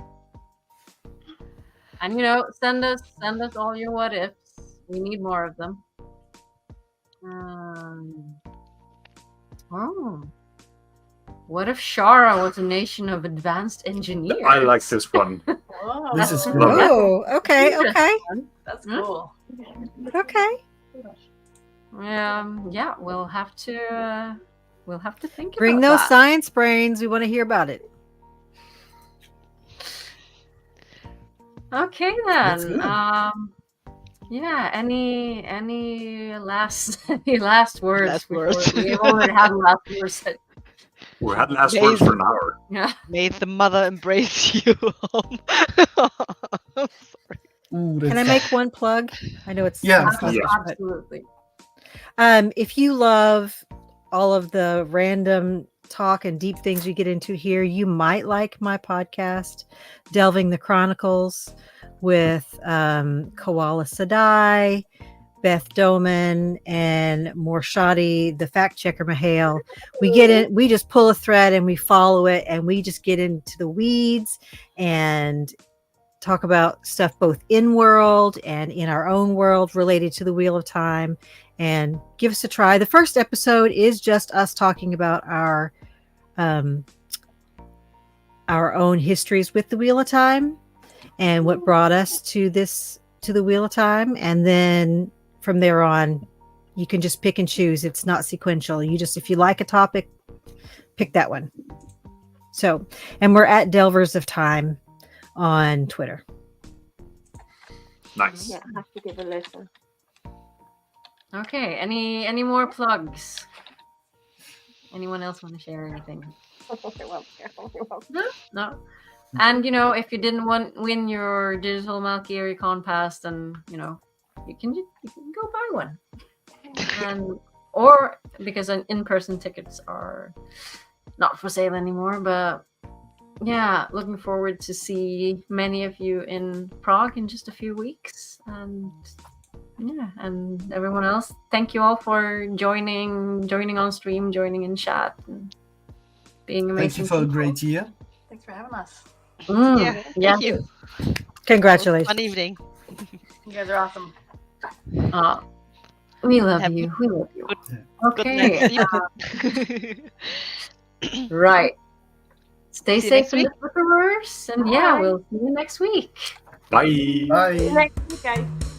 And you know, send us all your what ifs. We need more of them. Oh. What if Shara was a nation of advanced engineers? I like this one. Oh, This is Love great. it. Oh, okay, okay, That's cool. okay. Yeah, we'll have to think Bring about those that. science brains. We want to hear about it. Okay That's then. good. Yeah. Any last words? Last before- words. We've already had last words. We had last words for an hour. Yeah. May the mother embrace you. Ooh, Can I that's- make one plug? I know it's Yeah, it's not yeah. much, but, Absolutely. if you love all of the random talk and deep things we get into here, you might like my podcast, Delving the Chronicles, with Koala Sadai, Beth Doman, and Morshadi, the fact checker Mahale. We get in, we just pull a thread and we follow it, and we just get into the weeds and talk about stuff both in world and in our own world related to the Wheel of Time. And give us a try. The first episode is just us talking about our own histories with the Wheel of Time and what brought us to the Wheel of Time. And then from there on, you can just pick and choose. It's not sequential. If you like a topic, pick that one. So, and we're at Delvers of Time on Twitter. Nice. Yeah, I have to give a listen. Okay. Any more plugs? Anyone else want to share anything? No. And you know, if you didn't win your digital Malkier Con Pass, then you know you can go buy one. And or because in-person tickets are not for sale anymore, but yeah, looking forward to see many of you in Prague in just a few weeks. And yeah, and everyone else, thank you all for joining on stream, joining in chat, and being amazing. Thank you for a people. great year. Thanks for having us. Yeah, yeah. thank you. Congratulations. Fun evening. You guys are awesome. We love Happy- you. We love you. Good Okay. night. Right. Stay See you safe next in the Flickerverse, and yeah, Bye. we'll see you next week. Bye. Bye. Next week, guys.